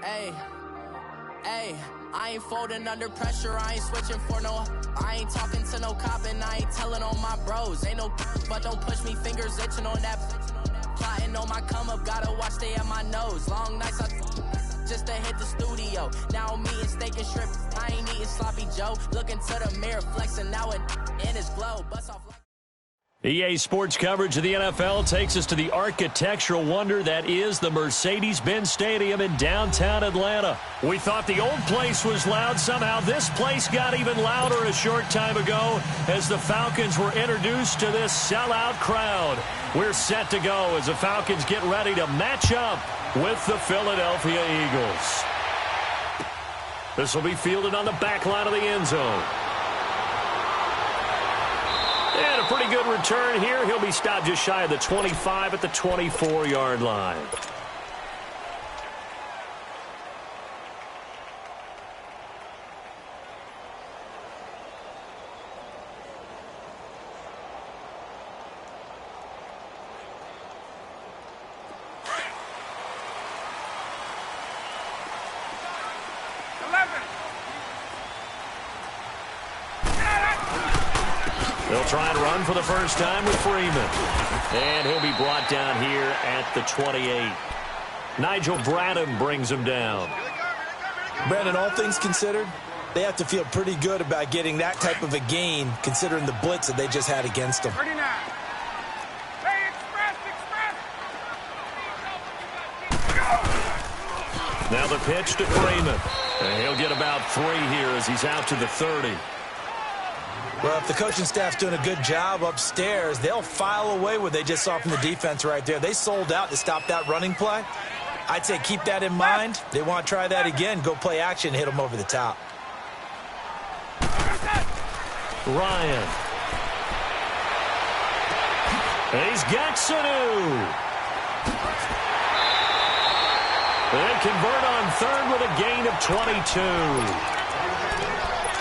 Hey, hey, I ain't folding under pressure, I ain't switching for no. I ain't talking to no cop and I ain't telling on my bros. Ain't no but don't push me, fingers itching on that. Plotting on my come up, gotta watch stay at my nose. Long nights I just to hit the studio. Now I'm eating steak and shrimp, I ain't eating sloppy Joe. Looking to the mirror, flexing now and in his glow. Bust off like EA Sports coverage of the NFL takes us to the architectural wonder that is the Mercedes-Benz Stadium in downtown Atlanta. We thought the old place was loud. Somehow this place got even louder a short time ago as the Falcons were introduced to this sellout crowd. We're set to go as the Falcons get ready to match up with the Philadelphia Eagles. This will be fielded on the back line of the end zone. And a pretty good return here. He'll be stopped just shy of the 25 at the 24-yard line. They'll try and run for the first time with Freeman. And he'll be brought down here at the 28. Nigel Bradham brings him down. Brandon, all things considered, they have to feel pretty good about getting that type of a gain, considering the blitz that they just had against them. 39. Hey, express. Now the pitch to Freeman. And he'll get about 3 here as he's out to the 30. Well, if the coaching staff's doing a good job upstairs, they'll file away what they just saw from the defense right there. They sold out to stop that running play. I'd say keep that in mind. They want to try that again, go play action, hit them over the top. Ryan. And he's got Sanu. They convert on third with a gain of 22.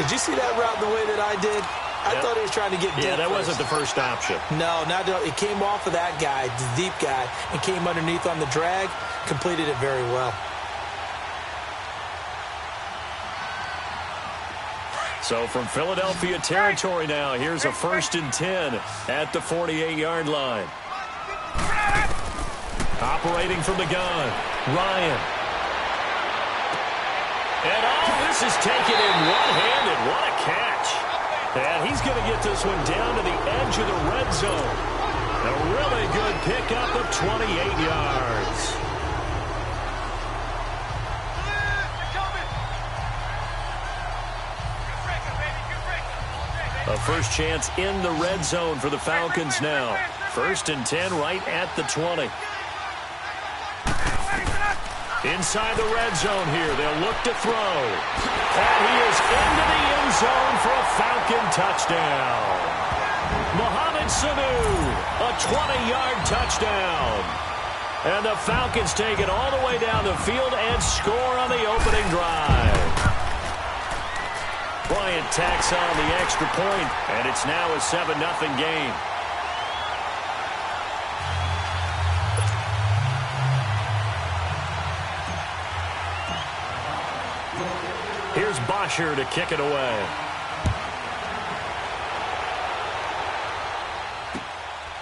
Did you see that route the way that I did? I thought he was trying to get deep. Yeah, that first. wasn't the first option. No, it came off of that guy, the deep guy, and came underneath on the drag, completed it very well. So from Philadelphia territory now, here's a 1st and 10 at the 48-yard line. Operating from the gun, Ryan. And this is taken in one-handed. What a catch. And he's going to get this one down to the edge of the red zone. A really good pickup of 28 yards. A first chance in the red zone for the Falcons now. 1st and 10 right at the 20. Inside the red zone here. They'll look to throw. And he is into the end zone for a Falcon touchdown. Mohamed Sanu, a 20-yard touchdown. And the Falcons take it all the way down the field and score on the opening drive. Bryant tacks on the extra point, and it's now a 7-0 game. Here's Bosher to kick it away.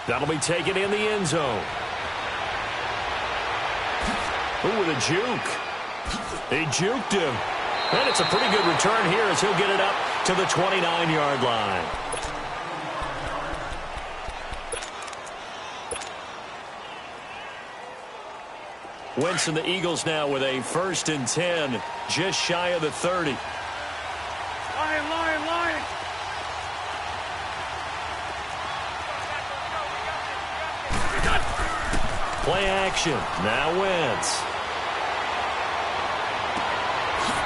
That'll be taken in the end zone. Ooh, with a juke. He juked him. And it's a pretty good return here as he'll get it up to the 29-yard line. Wentz and the Eagles now with a 1st and 10, just shy of the 30. Lion. Play action. Now Wentz.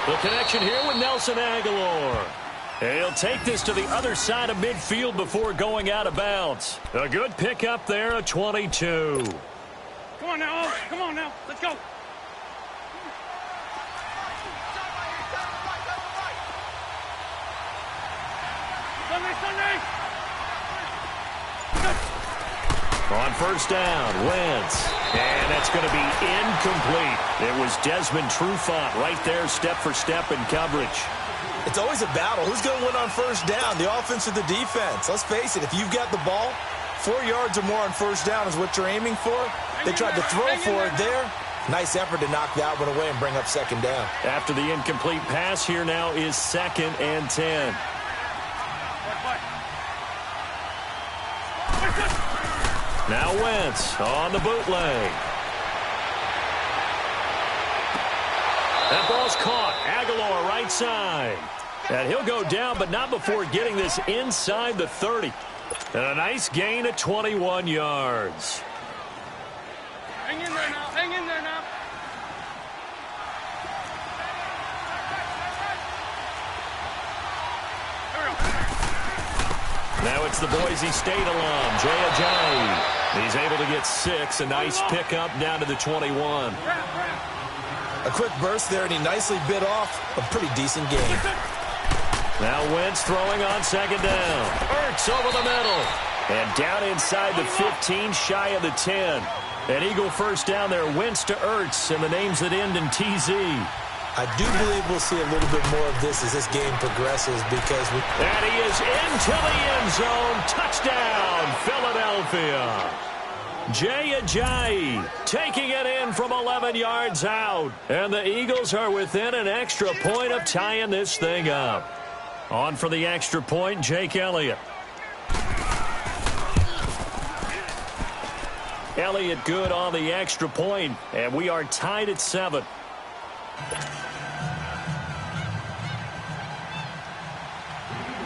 The connection here with Nelson Aguilar. He'll take this to the other side of midfield before going out of bounds. A good pickup there, a 22. Come on now, let's go. Sunday. On 1st down, Wentz. And that's going to be incomplete. It was Desmond Trufant right there, step for step in coverage. It's always a battle. Who's going to win on first down, the offense or the defense? Let's face it, if you've got the ball, 4 yards or more on first down is what you're aiming for. They tried to throw for it there. Nice effort to knock that one away and bring up second down. After the incomplete pass, here now is 2nd and 10. Now Wentz on the bootleg. That ball's caught. Aguilar right side. And he'll go down, but not before getting this inside the 30. And a nice gain of 21 yards. Hang in there now. Hang in there now. Now it's the Boise State alum, Jay Ajayi. He's able to get 6. A nice pickup down to the 21. A quick burst there, and he nicely bit off a pretty decent gain. Now Wentz throwing on second down. Ertz over the middle. And down inside the 15, shy of the 10. An Eagle first down there, Wentz to Ertz, and the names that end in TZ. I do believe we'll see a little bit more of this as this game progresses because and he is into the end zone. Touchdown, Philadelphia. Jay Ajayi taking it in from 11 yards out. And the Eagles are within an extra point of tying this thing up. On for the extra point, Jake Elliott. Elliott good on the extra point, and we are tied at 7.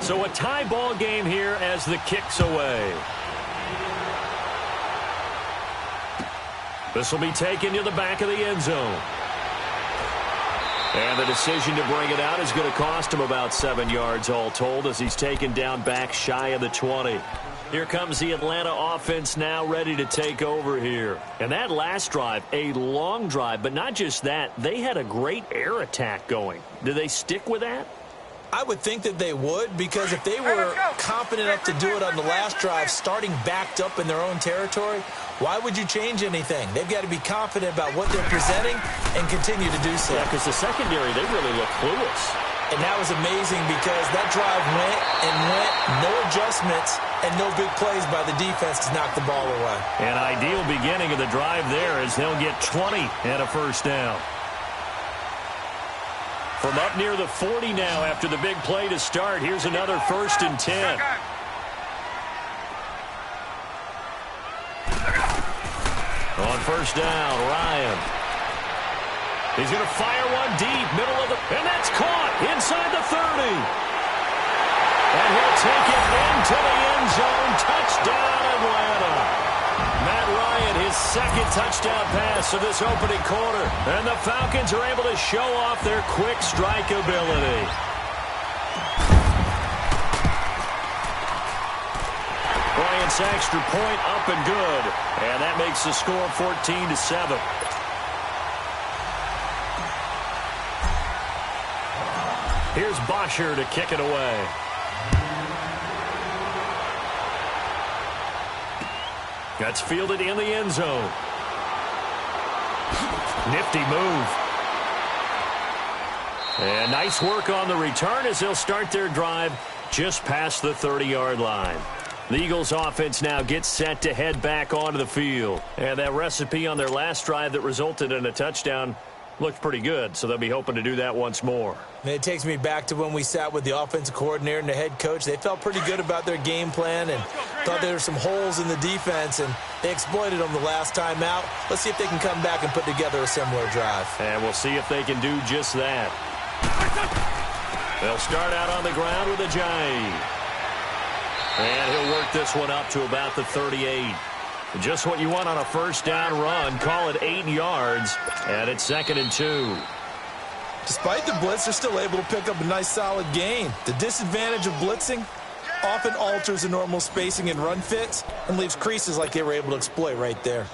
So a tie ball game here as the kick's away. This will be taken to the back of the end zone. And the decision to bring it out is going to cost him about 7 yards all told as he's taken down back shy of the 20. Here comes the Atlanta offense now ready to take over here. And that last drive, a long drive, but not just that. They had a great air attack going. Do they stick with that? I would think that they would, because if they were confident enough to do it on the last drive, starting backed up in their own territory, why would you change anything? They've got to be confident about what they're presenting and continue to do so. Yeah, because the secondary, they really look clueless. And that was amazing because that drive went and went, no adjustments, and no big plays by the defense to knock the ball away. An ideal beginning of the drive there as they'll get 20 and a first down. From up near the 40 now after the big play to start, here's another 1st and 10. On first down, Ryan. He's going to fire one deep, middle of the, and that's caught inside the 30. And he'll take it into the end zone. Touchdown, Atlanta. Matt Ryan, his 2nd touchdown pass of this opening quarter. And the Falcons are able to show off their quick strike ability. Bryant's extra point up and good. And that makes the score 14-7. Here's Bosher to kick it away. That's fielded in the end zone. Nifty move. And nice work on the return as they'll start their drive just past the 30-yard line. The Eagles offense now gets set to head back onto the field. And that recipe on their last drive that resulted in a touchdown looked pretty good, so they'll be hoping to do that once more. And it takes me back to when we sat with the offensive coordinator and the head coach. They felt pretty good about their game plan and thought there were some holes in the defense, and they exploited them the last time out. Let's see if they can come back and put together a similar drive. And we'll see if they can do just that. They'll start out on the ground with Ajayi. And he'll work this one up to about the 38. Just what you want on a first down run. Call it 8 yards, and it's 2nd and 2. Despite the blitz, they're still able to pick up a nice solid gain. The disadvantage of blitzing often alters the normal spacing and run fits and leaves creases like they were able to exploit right there.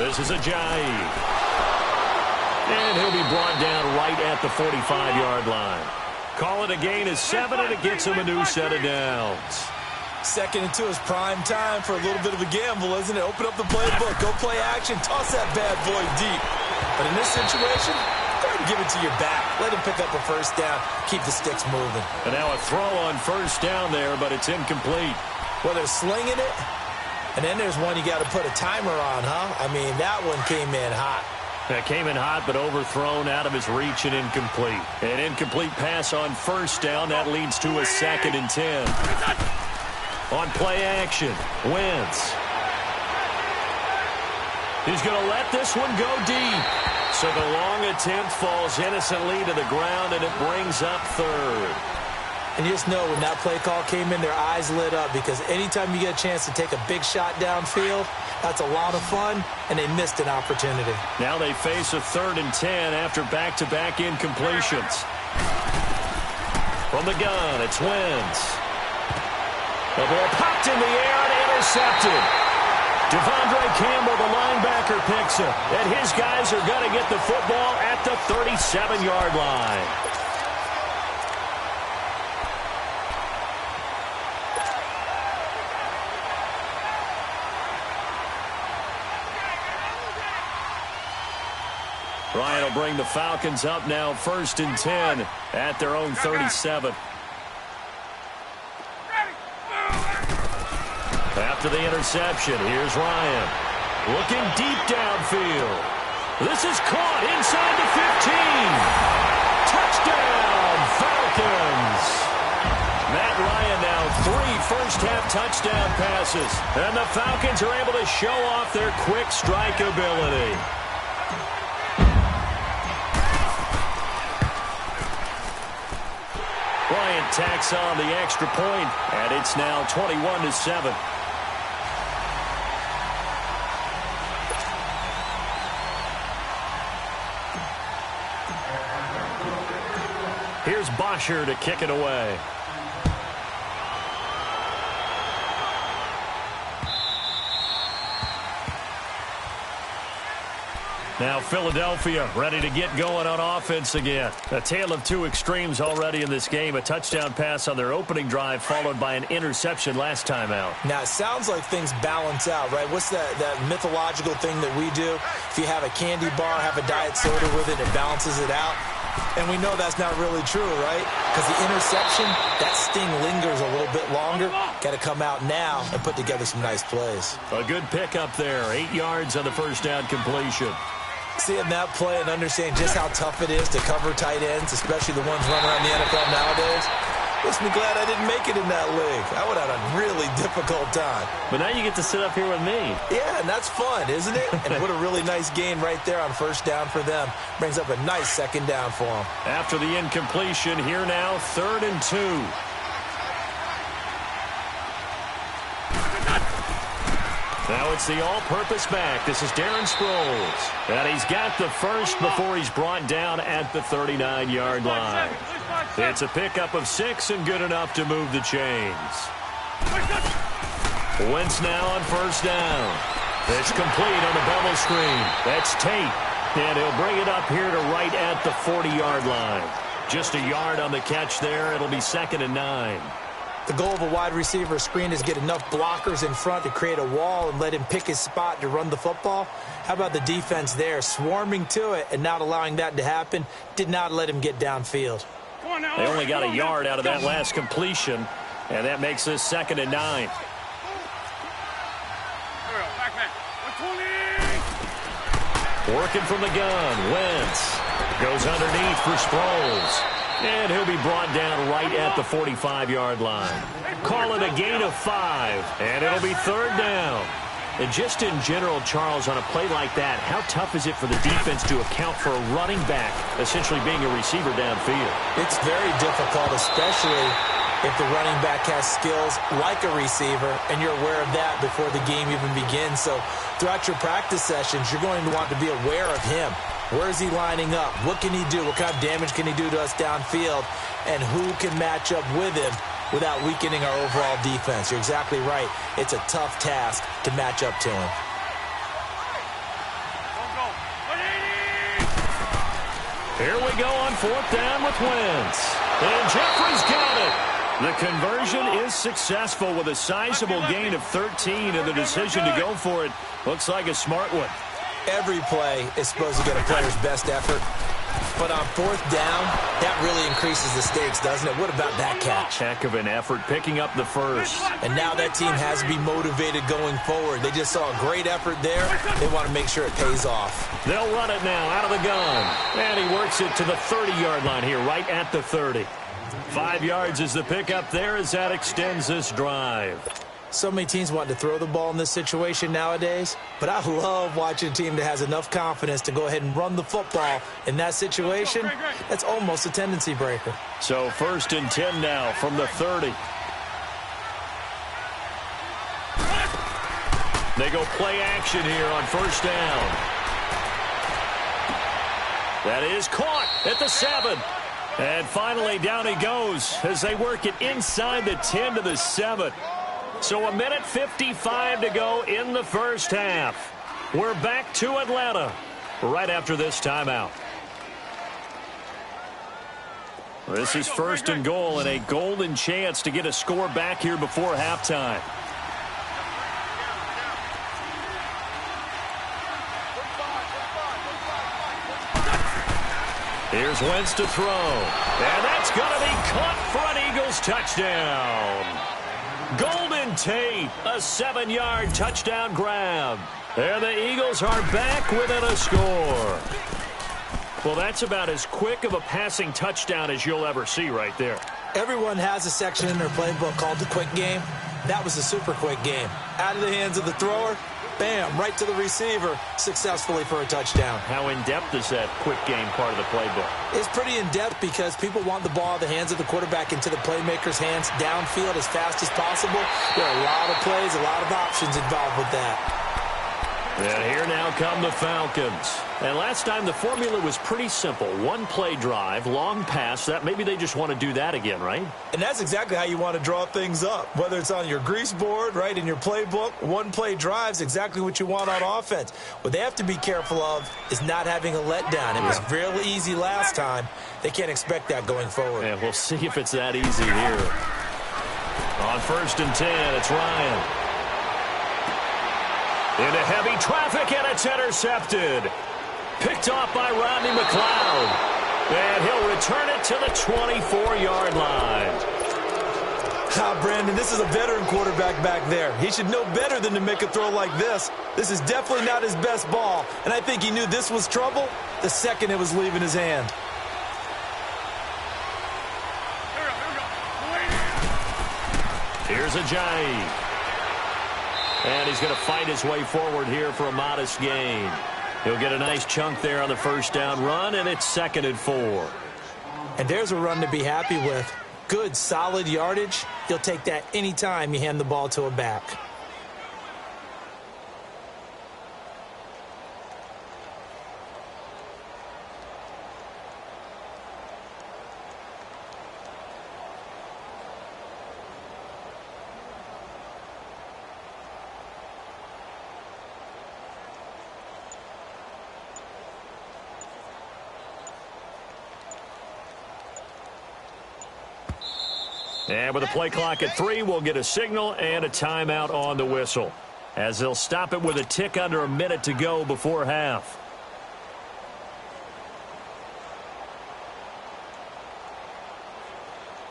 This is Ajayi. And he'll be brought down right at the 45-yard line. Call it a gain of 7, and it gets him a new set of downs. 2nd and 2 is prime time for a little bit of a gamble, isn't it? Open up the playbook, go play action, toss that bad boy deep. But in this situation, go ahead and give it to your back. Let him pick up a first down, keep the sticks moving. And now a throw on first down there, but it's incomplete. Well, they're slinging it, and then there's one you got to put a timer on, huh? I mean, that one came in hot. That came in hot, but overthrown out of his reach and incomplete. An incomplete pass on first down. That leads to a 2nd and 10. On play action, Wentz. He's going to let this one go deep. So the long attempt falls innocently to the ground, and it brings up 3rd. And you just know when that play call came in, their eyes lit up, because anytime you get a chance to take a big shot downfield, that's a lot of fun, and they missed an opportunity. Now they face a 3rd and 10 after back-to-back incompletions. From the gun, it's Wentz. The ball popped in the air and intercepted. Devondre Campbell, the linebacker, picks it. And his guys are going to get the football at the 37-yard line. Ryan will bring the Falcons up now 1st and 10 at their own 37. After the interception, here's Ryan. Looking deep downfield. This is caught inside the 15. Touchdown, Falcons. Matt Ryan now 3 first-half touchdown passes. And the Falcons are able to show off their quick strike ability. Bryant tacks on the extra point, and it's now 21-7. Here's Bosher to kick it away. Now Philadelphia ready to get going on offense again. A tale of two extremes already in this game. A touchdown pass on their opening drive followed by an interception last time out. Now, it sounds like things balance out, right? What's that mythological thing that we do? If you have a candy bar, have a diet soda with it, it balances it out. And we know that's not really true, right? Because the interception, that sting lingers a little bit longer. Got to come out now and put together some nice plays. A good pickup there. 8 yards on the first down completion. Seeing that play and understanding just how tough it is to cover tight ends, especially the ones running around the NFL nowadays, makes me glad I didn't make it in that league. I would have had a really difficult time. But now you get to sit up here with me. Yeah, and that's fun, isn't it? And what a really nice gain right there on first down for them. Brings up a nice second down for them. After the incompletion, here now, 3rd and 2. Now it's the all-purpose back. This is Darren Sproles. And he's got the first before he's brought down at the 39-yard line. It's a pickup of 6 and good enough to move the chains. Wentz now on first down. It's complete on the bubble screen. That's Tate. And he'll bring it up here to right at the 40-yard line. Just a yard on the catch there. It'll be 2nd and 9. The goal of a wide receiver screen is get enough blockers in front to create a wall and let him pick his spot to run the football. How about the defense there, swarming to it and not allowing that to happen? Did not let him get downfield. They only got a yard out of that last completion, and that makes this 2nd and 9. Working from the gun, Wentz goes underneath for Sproles. And he'll be brought down right at the 45-yard line. Call it a gain of 5, and it'll be 3rd down. And just in general, Charles, on a play like that, how tough is it for the defense to account for a running back essentially being a receiver downfield? It's very difficult, especially if the running back has skills like a receiver, and you're aware of that before the game even begins. So throughout your practice sessions, you're going to want to be aware of him. Where is he lining up? What can he do? What kind of damage can he do to us downfield? And who can match up with him without weakening our overall defense? You're exactly right. It's a tough task to match up to him. Here we go on 4th down with Wentz. And Jeffrey's got it. The conversion is successful with a sizable gain of 13, and the decision to go for it looks like a smart one. Every play is supposed to get a player's best effort. But on 4th down, that really increases the stakes, doesn't it? What about that catch? Heck of an effort picking up the first. And now that team has to be motivated going forward. They just saw a great effort there. They want to make sure it pays off. They'll run it now out of the gun. And he works it to the 30-yard line here, right at the 30. 5 yards is the pickup there as that extends this drive. So many teams want to throw the ball in this situation nowadays, but I love watching a team that has enough confidence to go ahead and run the football in that situation. That's almost a tendency breaker. So 1st and 10 now from the 30. They go play action here on 1st down. That is caught at the 7. And finally down he goes as they work it inside the 10 to the 7. So 1:55 to go in the first half. We're back to Atlanta right after this timeout. This is 1st and goal and a golden chance to get a score back here before halftime. Here's Wentz to throw. And that's going to be caught for an Eagles touchdown. Golden Tate, a 7-yard touchdown grab. And the Eagles are back within a score. Well, that's about as quick of a passing touchdown as you'll ever see right there. Everyone has a section in their playbook called the quick game. That was a super quick game. Out of the hands of the thrower, bam, right to the receiver, successfully for a touchdown. How in-depth is that quick game part of the playbook? It's pretty in-depth because people want the ball out of the hands of the quarterback into the playmaker's hands downfield as fast as possible. There are a lot of plays, a lot of options involved with that. And here now come the Falcons. And last time the formula was pretty simple. 1 play drive, long pass. That maybe they just want to do that again, right? And that's exactly how you want to draw things up. Whether it's on your grease board, right, in your playbook, 1 play drive is exactly what you want on offense. What they have to be careful of is not having a letdown. It was really easy last time. They can't expect that going forward. And we'll see if it's that easy here. On 1st and 10, it's Ryan. Into heavy traffic, and it's intercepted. Picked off by Rodney McLeod. And he'll return it to the 24-yard line. Brandon, this is a veteran quarterback back there. He should know better than to make a throw like this. This is definitely not his best ball. And I think he knew this was trouble the second it was leaving his hand. Here's Ajayi. And he's going to fight his way forward here for a modest gain. He'll get a nice chunk there on the 1st down run, and it's 2nd and 4. And there's a run to be happy with. Good, solid yardage. He'll take that anytime you hand the ball to a back. And with the play clock at 3, we'll get a signal and a timeout on the whistle, as they'll stop it with a tick under a minute to go before half.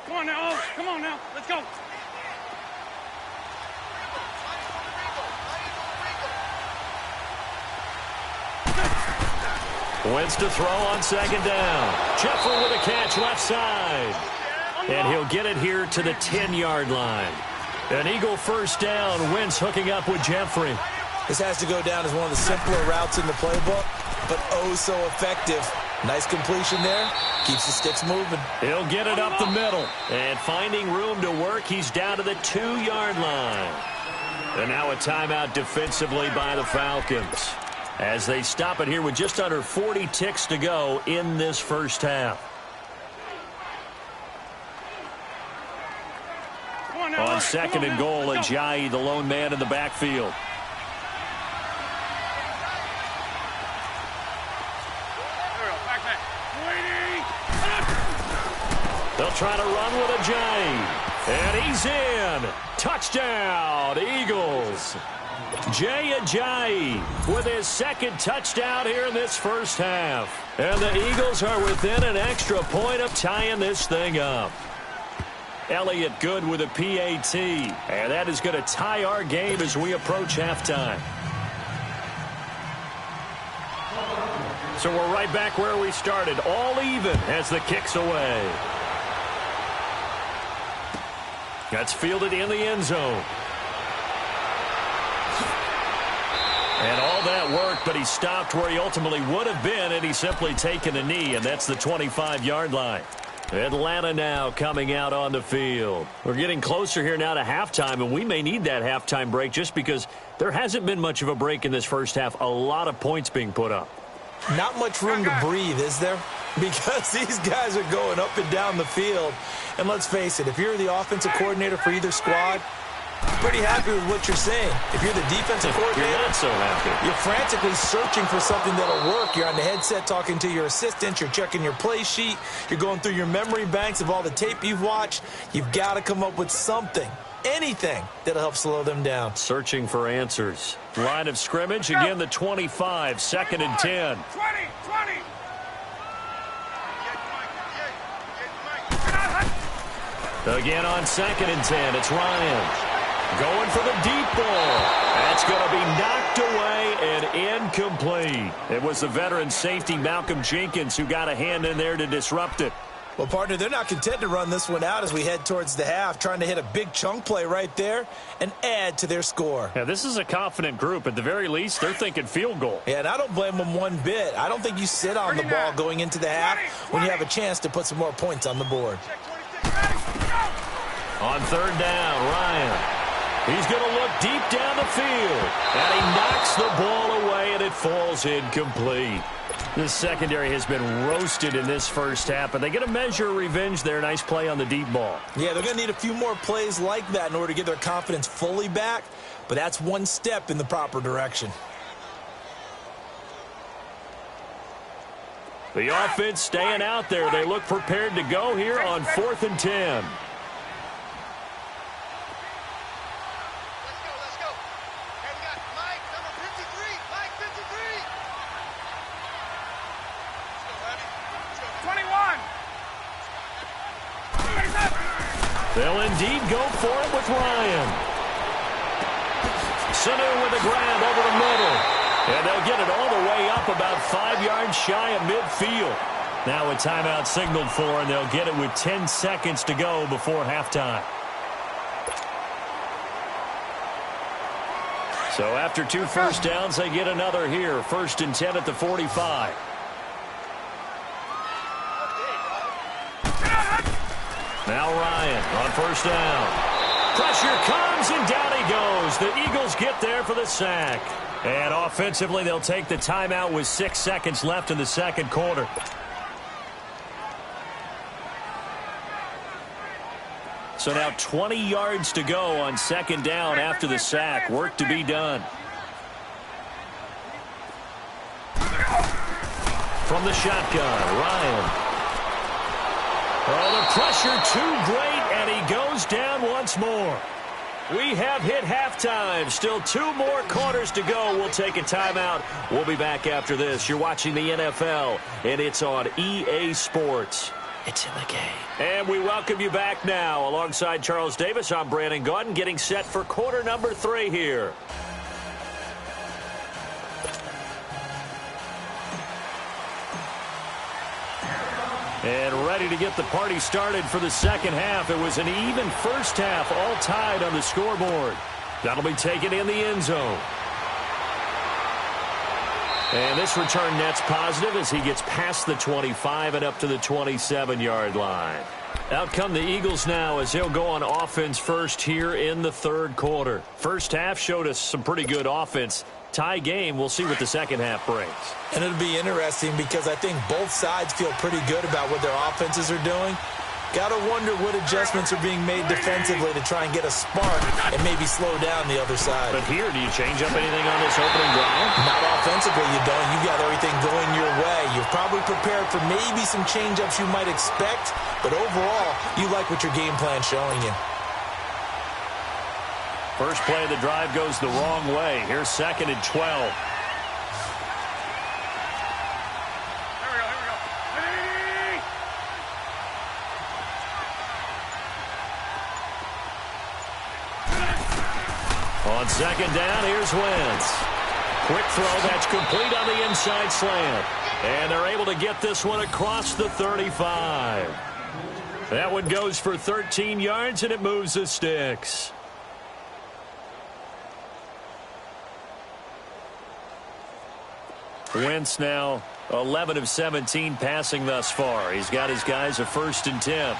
Come on now, Oaks. Come on now. Let's go. Wentz to throw on 2nd down. Jeffrey with a catch left side. And he'll get it here to the 10-yard line. An Eagle 1st down. Wentz hooking up with Jeffrey. This has to go down as one of the simpler routes in the playbook, but oh so effective. Nice completion there. Keeps the sticks moving. He'll get it up the middle. And finding room to work, he's down to the 2-yard line. And now a timeout defensively by the Falcons, as they stop it here with just under 40 ticks to go in this first half. On 2nd and goal, Ajayi, the lone man in the backfield. Back. They'll try to run with Ajayi. And he's in. Touchdown, Eagles. Jay Ajayi with his second touchdown here in this first half. And the Eagles are within an extra point of tying this thing up. Elliott good with a PAT. And that is going to tie our game as we approach halftime. So we're right back where we started. All even as the kick's away. That's fielded in the end zone. And all that work, but he stopped where he ultimately would have been, and he's simply taken a knee, and that's the 25-yard line. Atlanta now coming out on the field. We're getting closer here now to halftime, and we may need that halftime break just because there hasn't been much of a break in this first half. A lot of points being put up. Not much room to breathe, is there? Because these guys are going up and down the field. And let's face it, if you're the offensive coordinator for either squad, pretty happy with what you're saying. If you're the defensive coordinator, you're not so happy. You're frantically searching for something that'll work. You're on the headset talking to your assistant. You're checking your play sheet. You're going through your memory banks of all the tape you've watched. You've got to come up with something, anything, that'll help slow them down. Searching for answers. Line of scrimmage, again the 25, 2nd and 10. 20. Again on 2nd and 10, it's Ryan. Going for the deep ball. That's going to be knocked away and incomplete. It was the veteran safety Malcolm Jenkins who got a hand in there to disrupt it. Well, partner, they're not content to run this one out as we head towards the half, trying to hit a big chunk play right there and add to their score. Yeah, this is a confident group. At the very least, they're thinking field goal. Yeah, and I don't blame them one bit. I don't think you sit on the ball going into the half when you have a chance to put some more points on the board. On 3rd down, Ryan. He's going to look deep down the field. And he knocks the ball away, and it falls incomplete. This secondary has been roasted in this first half, but they get a measure of revenge there. Nice play on the deep ball. Yeah, they're going to need a few more plays like that in order to get their confidence fully back, but that's one step in the proper direction. The offense staying out there. They look prepared to go here on 4th and 10. They'll indeed go for it with Ryan. Sanu with a grab over the middle. And they'll get it all the way up about 5 yards shy of midfield. Now a timeout signaled for, and they'll get it with 10 seconds to go before halftime. So after 2 first downs, they get another here. 1st and 10 at the 45. Now Ryan on 1st down. Pressure comes, and down he goes. The Eagles get there for the sack. And offensively, they'll take the timeout with 6 seconds left in the second quarter. So now 20 yards to go on 2nd down after the sack. Work to be done. From the shotgun, Ryan. Oh, the pressure too great, and he goes down once more. We have hit halftime. Still 2 more quarters to go. We'll take a timeout. We'll be back after this. You're watching the NFL, and it's on EA Sports. It's in the game. And we welcome you back now. Alongside Charles Davis, I'm Brandon Gaudin, getting set for quarter number 3 here. And ready to get the party started for the second half. It was an even first half, all tied on the scoreboard. That'll be taken in the end zone. And this return net's positive as he gets past the 25 and up to the 27-yard line. Out come the Eagles now as they'll go on offense first here in the 3rd quarter. First half showed us some pretty good offense. Tie game. We'll see what the second half brings. And it'll be interesting because I think both sides feel pretty good about what their offenses are doing. Got to wonder what adjustments are being made defensively to try and get a spark and maybe slow down the other side. But here, do you change up anything on this opening drive? Not offensively, you don't. You got everything going your way. You're probably prepared for maybe some change-ups you might expect, but overall, you like what your game plan's showing you. First play of the drive goes the wrong way. Here's 2nd and 12. On 2nd down, here's Wentz. Quick throw, that's complete on the inside slant. And they're able to get this one across the 35. That one goes for 13 yards, and it moves the sticks. Wentz now 11 of 17 passing thus far. He's got his guys a 1st and 10.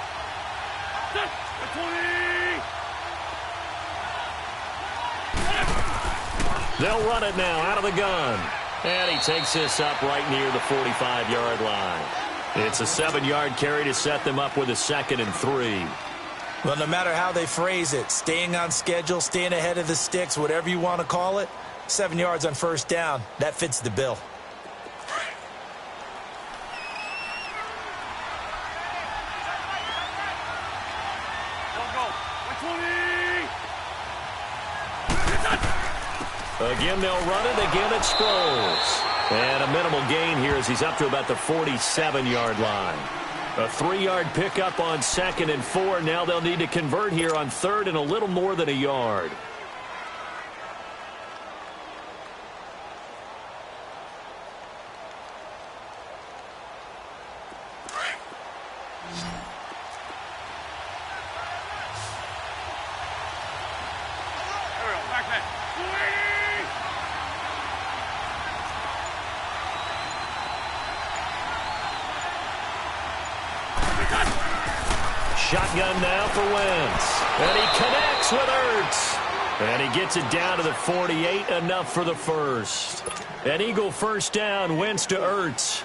They'll run it now out of the gun. And he takes this up right near the 45-yard line. It's a 7-yard carry to set them up with a 2nd and 3. Well, no matter how they phrase it, staying on schedule, staying ahead of the sticks, whatever you want to call it, 7 yards on 1st down, that fits the bill. Again, they'll run it. Again, it's Sproles. And a minimal gain here as he's up to about the 47-yard line. A 3-yard pickup on 2nd and 4. Now they'll need to convert here on 3rd and a little more than a yard. Shotgun now for Wentz. And he connects with Ertz. And he gets it down to the 48, enough for the first. An Eagle 1st down, Wentz to Ertz.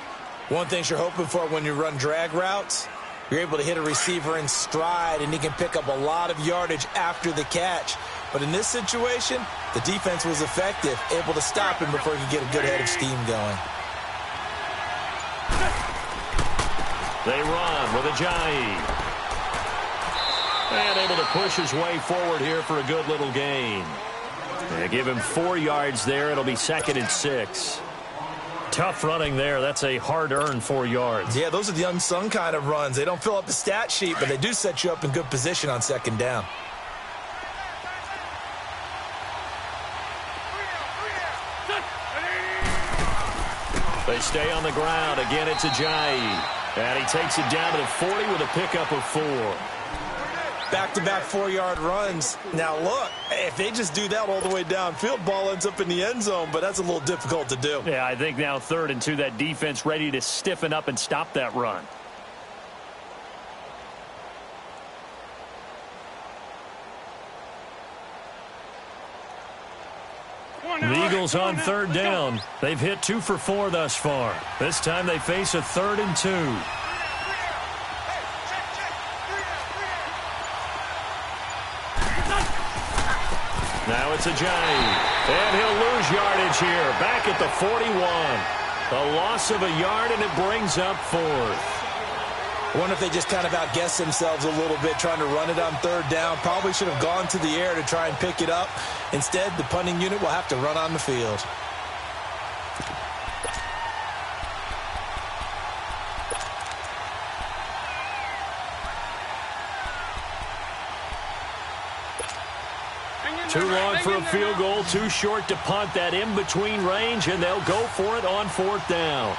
One thing you're hoping for when you run drag routes, you're able to hit a receiver in stride, and he can pick up a lot of yardage after the catch. But in this situation, the defense was effective, able to stop him before he could get a good head of steam going. They run with Ajayi. And able to push his way forward here for a good little gain. They give him 4 yards there. It'll be 2nd and 6. Tough running there. That's a hard-earned 4 yards. Yeah, those are the unsung kind of runs. They don't fill up the stat sheet, but they do set you up in good position on 2nd down. They stay on the ground. Again, it's Ajayi. And he takes it down to the 40 with a pickup of 4. Back-to-back 4-yard runs. Now, look, if they just do that all the way downfield, ball ends up in the end zone, but that's a little difficult to do. Yeah, I think now 3rd and 2, that defense ready to stiffen up and stop that run. The Eagles on 3rd down. They've hit 2 for 4 thus far. This time they face a 3rd and 2. Now it's Ajayi. And he'll lose yardage here. Back at the 41. A loss of a yard, and it brings up 4th. I wonder if they just kind of outguessed themselves a little bit trying to run it on 3rd down. Probably should have gone to the air to try and pick it up. Instead, the punting unit will have to run on the field. Too long for a field goal, too short to punt. That in-between range, and they'll go for it on 4th down.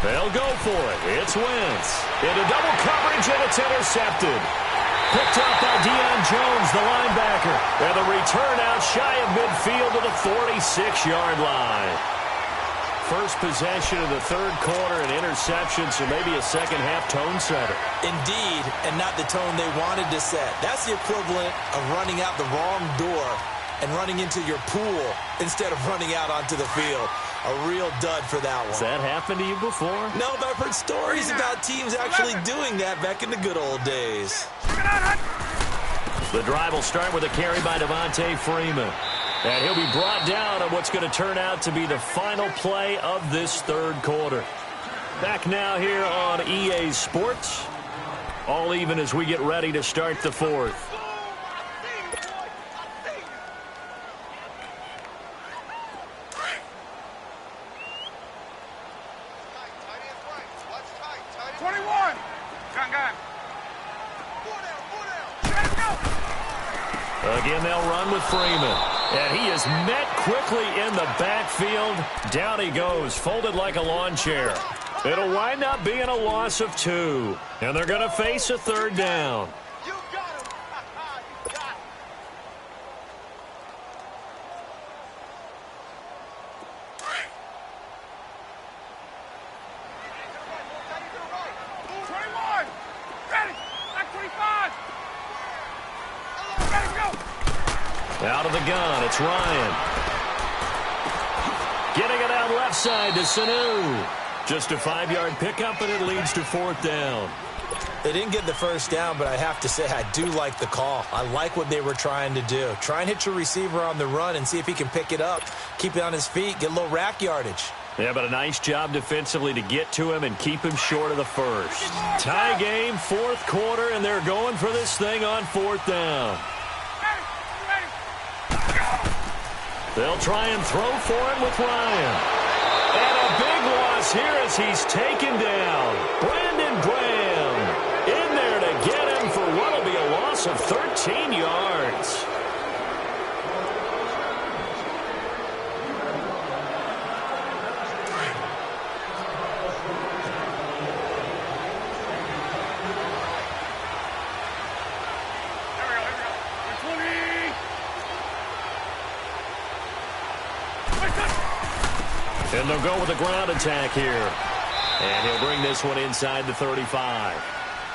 They'll go for it. It's Wentz. Into double coverage, and it's intercepted. Picked up by Deion Jones, the linebacker. And the return out shy of midfield to the 46-yard line. First possession of the 3rd quarter, an interception, so maybe a second-half tone setter. Indeed, and not the tone they wanted to set. That's the equivalent of running out the wrong door and running into your pool instead of running out onto the field. A real dud for that one. Has that happened to you before? No, but I've heard stories about teams actually doing that back in the good old days. The drive will start with a carry by Devontae Freeman. And he'll be brought down on what's going to turn out to be the final play of this third quarter. Back now here on EA Sports. All even as we get ready to start the fourth. Again, they'll run with Freeman. And he is met quickly in the backfield. Down he goes, folded like a lawn chair. It'll wind up being a loss of 2. And they're going to face a third down. You got him. You got him. Out of the gun, it's Ryan. Getting it out left side to Sanu. Just a 5-yard pickup, and it leads to fourth down. They didn't get the first down, but I have to say I do like the call. I like what they were trying to do. Try and hit your receiver on the run and see if he can pick it up, keep it on his feet, get a little rack yardage. Yeah, but a nice job defensively to get to him and keep him short of the first. Tie game, fourth quarter, and they're going for this thing on fourth down. They'll try and throw for him with Ryan. And a big loss here as he's taken down. Brandon Graham in there to get him for what will be a loss of 13 yards. And they'll go with a ground attack here. And he'll bring this one inside the 35.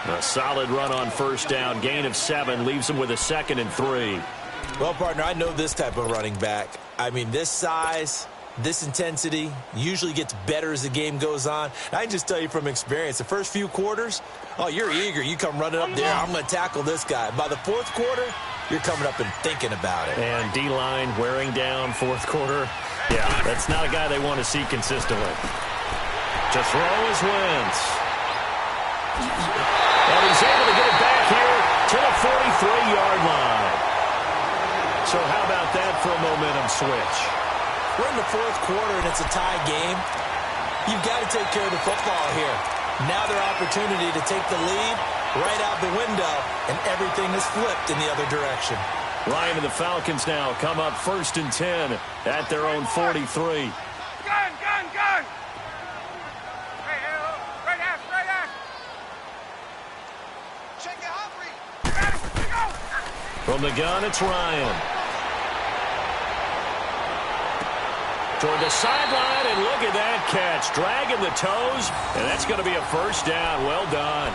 A solid run on first down. Gain of 7 leaves him with a 2nd and 3. Well, partner, I know this type of running back. I mean, this size, this intensity usually gets better as the game goes on. And I can just tell you from experience, the first few quarters, oh, you're eager. You come running up there, I'm going to tackle this guy. By the fourth quarter, you're coming up and thinking about it. And D-line wearing down fourth quarter. Yeah, that's not a guy they want to see consistently. To throw is Wentz. And he's able to get it back here to the 43-yard line. So how about that for a momentum switch? We're in the fourth quarter and it's a tie game. You've got to take care of the football here. Now their opportunity to take the lead right out the window, and everything is flipped in the other direction. Ryan and the Falcons now come up 1st and 10 at their own 43. Gun! Hey, right ass! Check it, Humphrey. From the gun, it's Ryan. Toward the sideline, and look at that catch. Dragging the toes, and that's going to be a first down. Well done.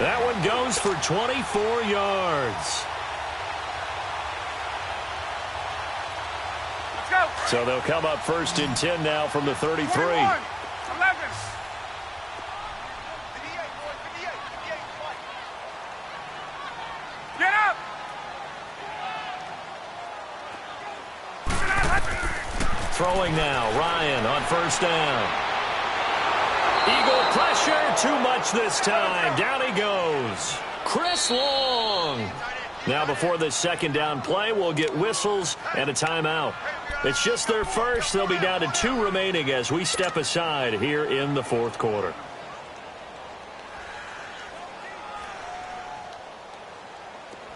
That one goes for 24 yards. So they'll come up 1st and 10 now from the 33. 11. Get up! Throwing now, Ryan on first down. Eagle pressure, too much this time. Down he goes. Chris Long. Now before this second down play, we'll get whistles and a timeout. It's just their first. They'll be down to 2 remaining as we step aside here in the fourth quarter.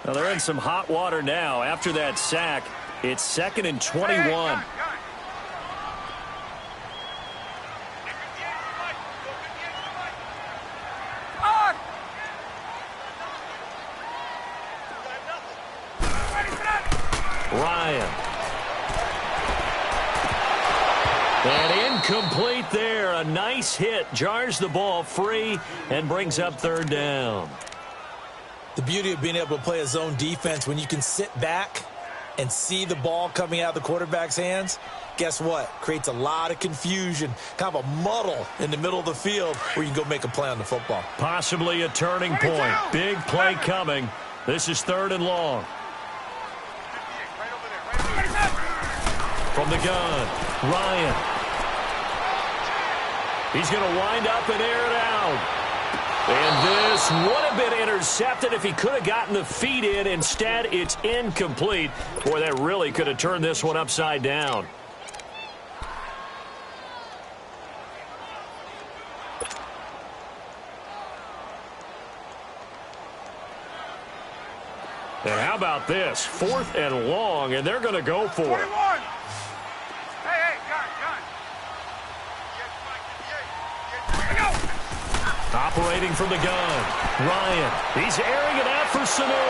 Now they're in some hot water now. After that sack, it's 2nd and 21. Ryan. And incomplete there. A nice hit. Jars the ball free and brings up 3rd down. The beauty of being able to play a zone defense when you can sit back and see the ball coming out of the quarterback's hands, guess what? Creates a lot of confusion, kind of a muddle in the middle of the field where you can go make a play on the football. Possibly a turning point. Big play coming. This is 3rd and long. From the gun, Ryan. He's going to wind up and air it out. And this would have been intercepted if he could have gotten the feet in. Instead, it's incomplete. Boy, that really could have turned this one upside down. And how about this? 4th and long, and they're going to go for it. 21. Hey, gun. Operating from the gun, Ryan. He's airing it out for Sanu.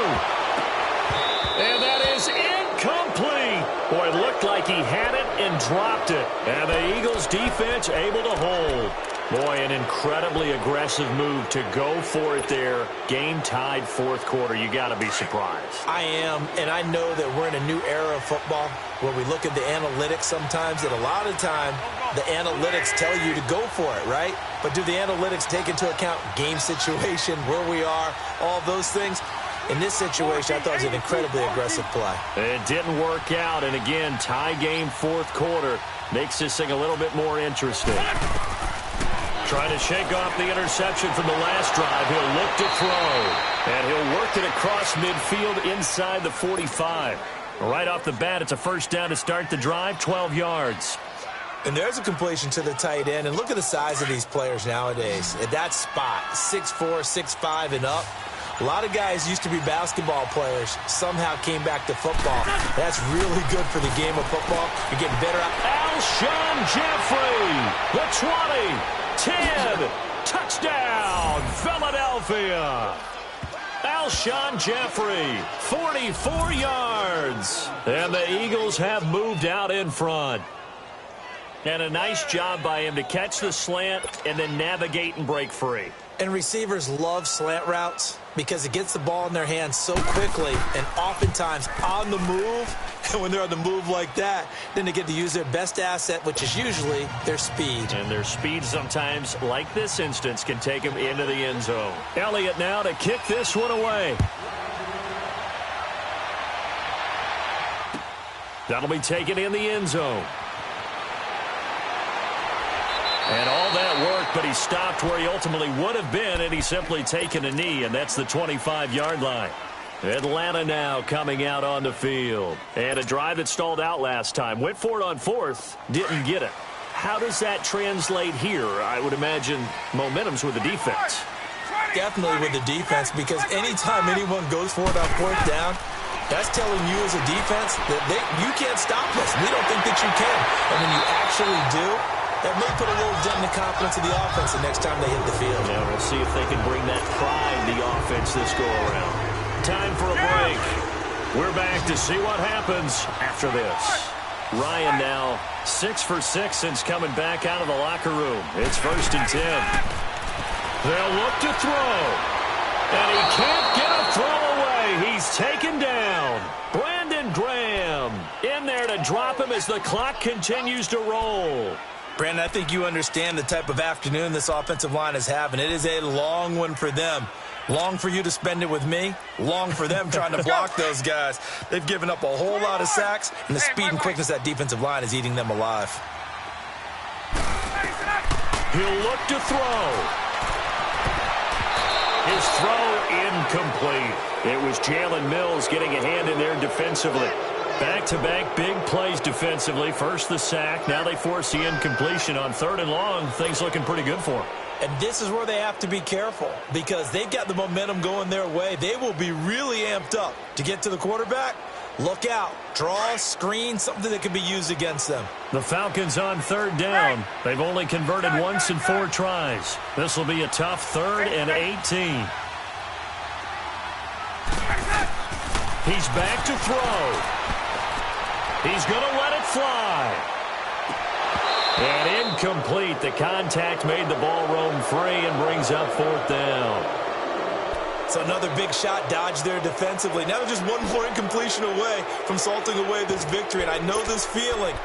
And that is incomplete. Boy, it looked like he had it and dropped it. And the Eagles defense able to hold. Boy, an incredibly aggressive move to go for it there. Game tied 4th quarter. You got to be surprised. I am, and I know that we're in a new era of football where we look at the analytics sometimes, and a lot of time the analytics tell you to go for it, right? But do the analytics take into account game situation, where we are, all those things? In this situation, I thought it was an incredibly aggressive play. It didn't work out, and again, tie game 4th quarter makes this thing a little bit more interesting. Trying to shake off the interception from the last drive. He'll look to throw. And he'll work it across midfield inside the 45. Right off the bat, it's a first down to start the drive, 12 yards. And there's a completion to the tight end. And look at the size of these players nowadays. At that spot, 6'4", 6'5", and up. A lot of guys used to be basketball players, somehow came back to football. That's really good for the game of football. You're getting better at Alshon Jeffrey, the 20. 10, touchdown, Philadelphia. Alshon Jeffrey, 44 yards. And the Eagles have moved out in front. And a nice job by him to catch the slant and then navigate and break free. And receivers love slant routes because it gets the ball in their hands so quickly and oftentimes on the move. And when they're on the move like that, then they get to use their best asset, which is usually their speed. And their speed sometimes, like this instance, can take them into the end zone. Elliott now to kick this one away. That'll be taken in the end zone. And all that work, but he stopped where he ultimately would have been, and he's simply taken a knee, and that's the 25-yard line. Atlanta now coming out on the field. And a drive that stalled out last time. Went for it on 4th, didn't get it. How does that translate here? I would imagine momentum's with the defense. Definitely with the defense, because anytime anyone goes for it on 4th down, that's telling you as a defense that you can't stop us. We don't think that you can. And when you actually do, that may put a little dent in the confidence of the offense the next time they hit the field. Yeah, we'll see if they can bring that pride to the offense this go-around. Time for a break. We're back to see what happens after this. Ryan now 6 for 6 since coming back out of the locker room. It's 1st and 10. They'll look to throw. And he can't get a throw away. He's taken down. Brandon Graham in there to drop him as the clock continues to roll. Brandon, I think you understand the type of afternoon this offensive line is having. It is a long one for them. Long for you to spend it with me. Long for them trying to block those guys. They've given up a whole lot of sacks, and the speed and quickness of that defensive line is eating them alive. He'll look to throw. His throw incomplete. It was Jalen Mills getting a hand in there defensively. Back-to-back big plays defensively. First the sack. Now they force the incompletion on 3rd and long. Things looking pretty good for them. And this is where they have to be careful because they've got the momentum going their way. They will be really amped up to get to the quarterback. Look out. Draw, screen, something that can be used against them. The Falcons on 3rd down. They've only converted once in 4 tries. This will be a tough 3rd and 18. He's back to throw. He's going to let it fly. And incomplete. The contact made the ball roam free and brings up 4th down. So another big shot dodged there defensively. Now they're just one more incompletion away from salting away this victory. And I know this feeling.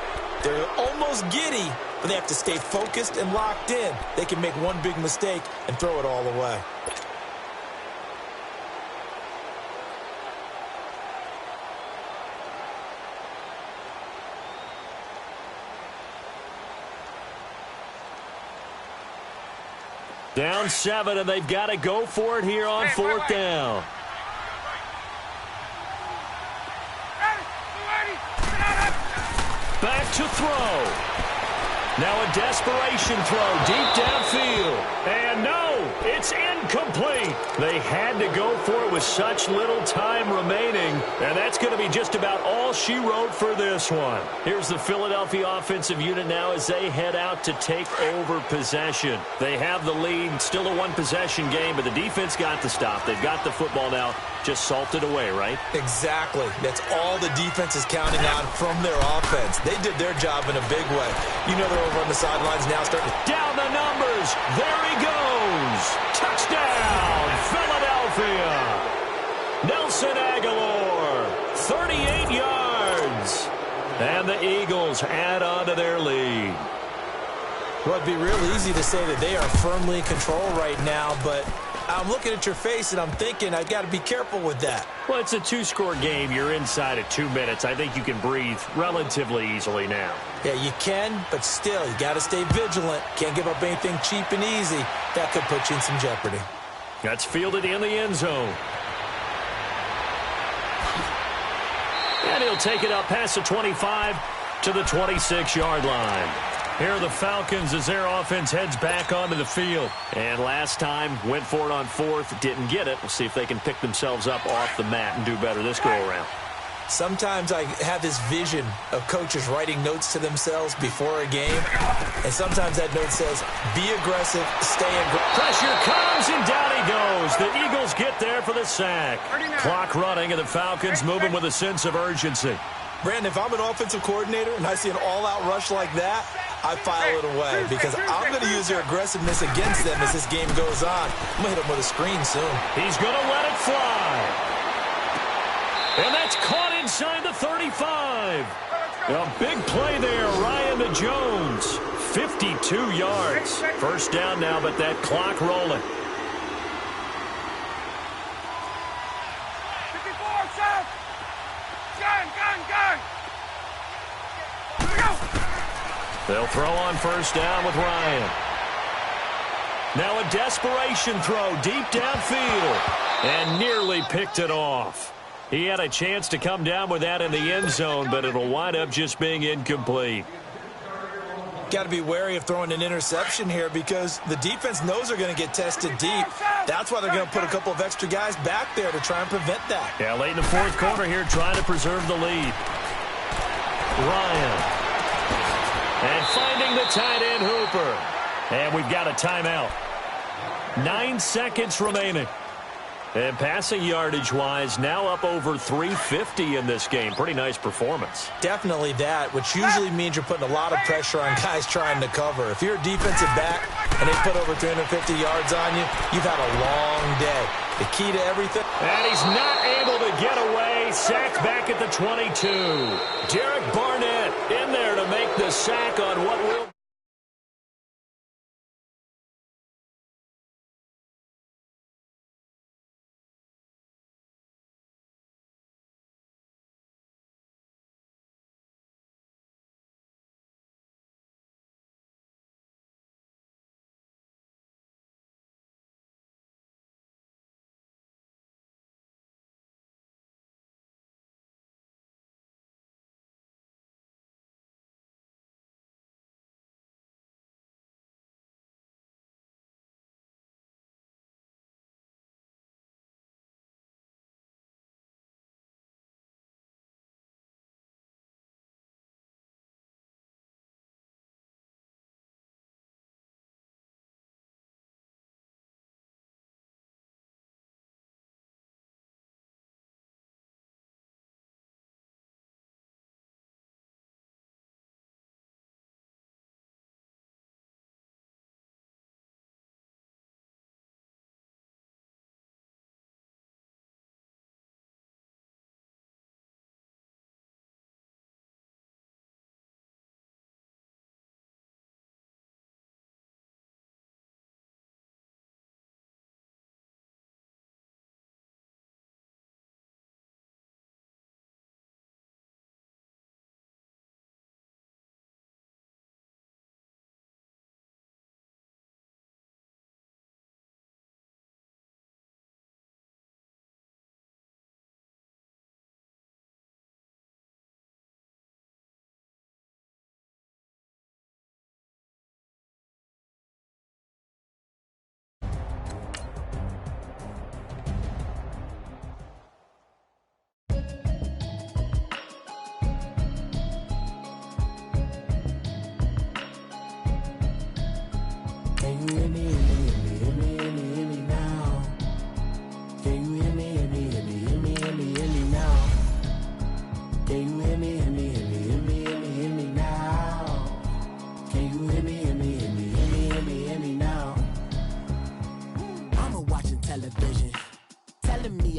They're almost giddy, but they have to stay focused and locked in. They can make one big mistake and throw it all away. Down 7, and they've got to go for it here on 4th down. Back to throw. Now a desperation throw deep downfield. And no, it's incomplete. They had to go for it with such little time remaining. And that's going to be just about all she wrote for this one. Here's the Philadelphia offensive unit now as they head out to take over possession. They have the lead, still a one-possession game, but the defense got the stop. They've got the football now. Just salted away, right? Exactly. That's all the defense is counting on from their offense. They did their job in a big way. You know they're over on the sidelines now starting to... Down the numbers. There he goes. Touchdown, Philadelphia. Nelson Aguilar, 38 yards. And the Eagles add on to their lead. Well, it'd be real easy to say that they are firmly in control right now, but I'm looking at your face and I'm thinking I've got to be careful with that. Well, it's a 2-score game. You're inside of 2 minutes. I think you can breathe relatively easily now. Yeah, you can, but still, you got to stay vigilant. Can't give up anything cheap and easy. That could put you in some jeopardy. That's fielded in the end zone. And he'll take it up past the 25 to the 26-yard line. Here are the Falcons as their offense heads back onto the field. And last time, went for it on 4th, didn't get it. We'll see if they can pick themselves up off the mat and do better this go-around. Sometimes I have this vision of coaches writing notes to themselves before a game. And sometimes that note says, be aggressive, stay aggressive. Pressure comes, and down he goes. The Eagles get there for the sack. Clock running, and the Falcons moving with a sense of urgency. Brandon, if I'm an offensive coordinator and I see an all-out rush like that, I file it away because I'm going to use their aggressiveness against them as this game goes on. I'm going to hit them with a screen soon. He's going to let it fly. And that's caught inside the 35. A big play there, Ryan to Jones. 52 yards. First down now, but that clock rolling. 54, South! Gun! They'll throw on first down with Ryan. Now a desperation throw deep downfield. And nearly picked it off. He had a chance to come down with that in the end zone, but it'll wind up just being incomplete. Got to be wary of throwing an interception here because the defense knows they're going to get tested deep. That's why they're going to put a couple of extra guys back there to try and prevent that. Yeah, late in the 4th quarter here, trying to preserve the lead. Ryan. And finding the tight end, Hooper. And we've got a timeout. 9 seconds remaining. And passing yardage-wise, now up over 350 in this game. Pretty nice performance. Definitely that, which usually means you're putting a lot of pressure on guys trying to cover. If you're a defensive back and they put over 350 yards on you, you've had a long day. The key to everything. And he's not able to get away. Sacked back at the 22. Derek Barnett in there to make the sack on what will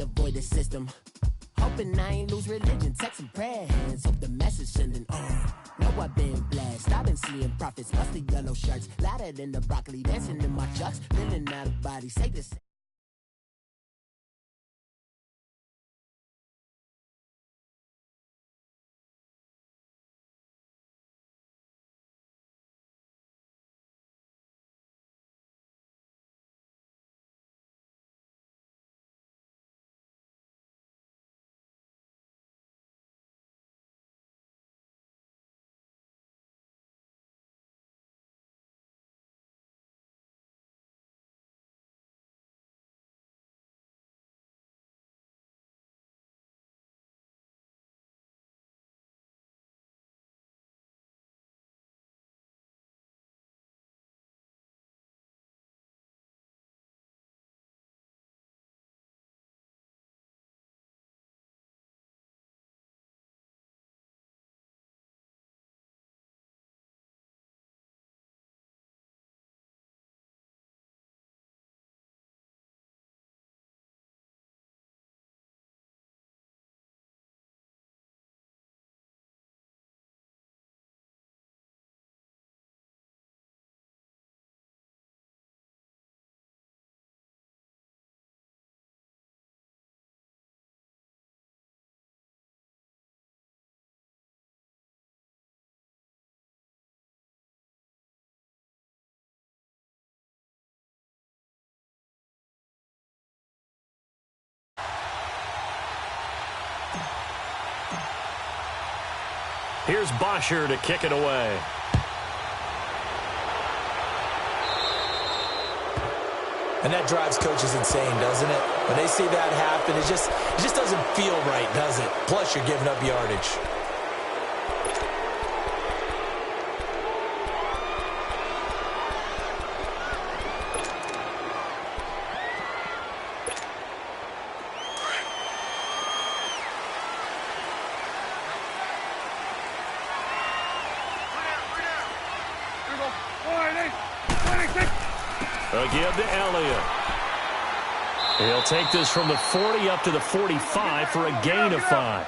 avoid the system. Hoping I ain't lose religion. Text some prayer hands. Hope the message sending. Know I've been blessed. I've been seeing prophets. Mustard yellow shirts. Louder than the broccoli. Dancing in my chucks. Feeling out of body. Say this. Here's Bosher to kick it away. And that drives coaches insane, doesn't it? When they see that happen, it just doesn't feel right, does it? Plus, you're giving up yardage. Again to Elliott. He'll take this from the 40 up to the 45 for a gain of 5.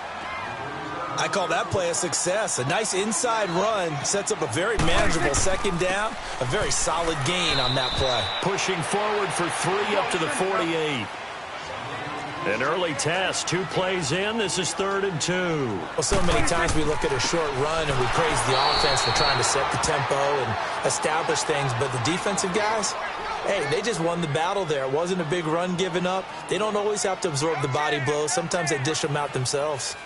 I call that play a success. A nice inside run sets up a very manageable second down. A very solid gain on that play. Pushing forward for 3 up to the 48. An early test, 2 plays in. This is 3rd and 2. Well, so many times we look at a short run and we praise the offense for trying to set the tempo and establish things. But the defensive guys, hey, they just won the battle there. It wasn't a big run given up. They don't always have to absorb the body blows. Sometimes they dish them out themselves.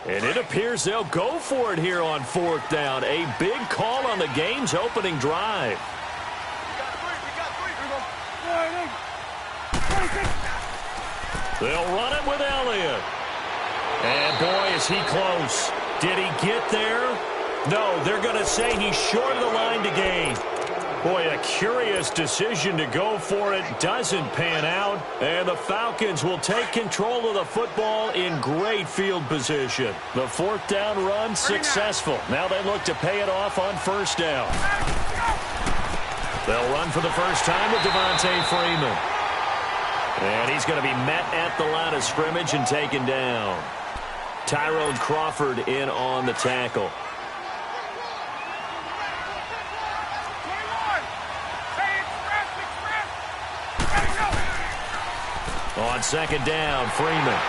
And it appears they'll go for it here on 4th down. A big call on the game's opening drive. We got three. They'll run it with Elliott. And boy, is he close. Did he get there? No, they're going to say he's short of the line to gain. Boy, a curious decision to go for it. Doesn't pan out. And the Falcons will take control of the football in great field position. The 4th down run successful. Now they look to pay it off on 1st down. They'll run for the first time with Devontae Freeman. And he's going to be met at the line of scrimmage and taken down. Tyrone Crawford in on the tackle. On 2nd down, Freeman.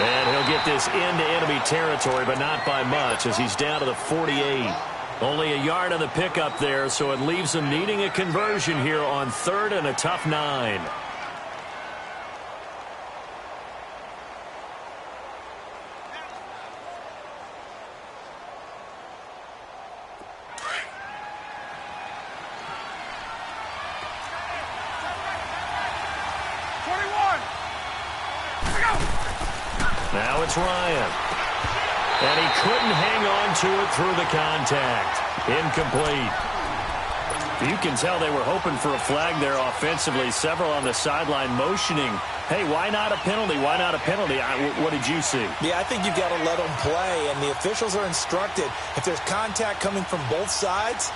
And he'll get this into enemy territory, but not by much as he's down to the 48. Only a yard on the pickup there, so it leaves him needing a conversion here on 3rd and a tough 9. Now it's Ryan. And he couldn't hang on to it through the contact. Incomplete. You can tell they were hoping for a flag there offensively. Several on the sideline motioning, hey, why not a penalty? Why not a penalty? What did you see? Yeah, I think you've got to let them play, and the officials are instructed if there's contact coming from both sides,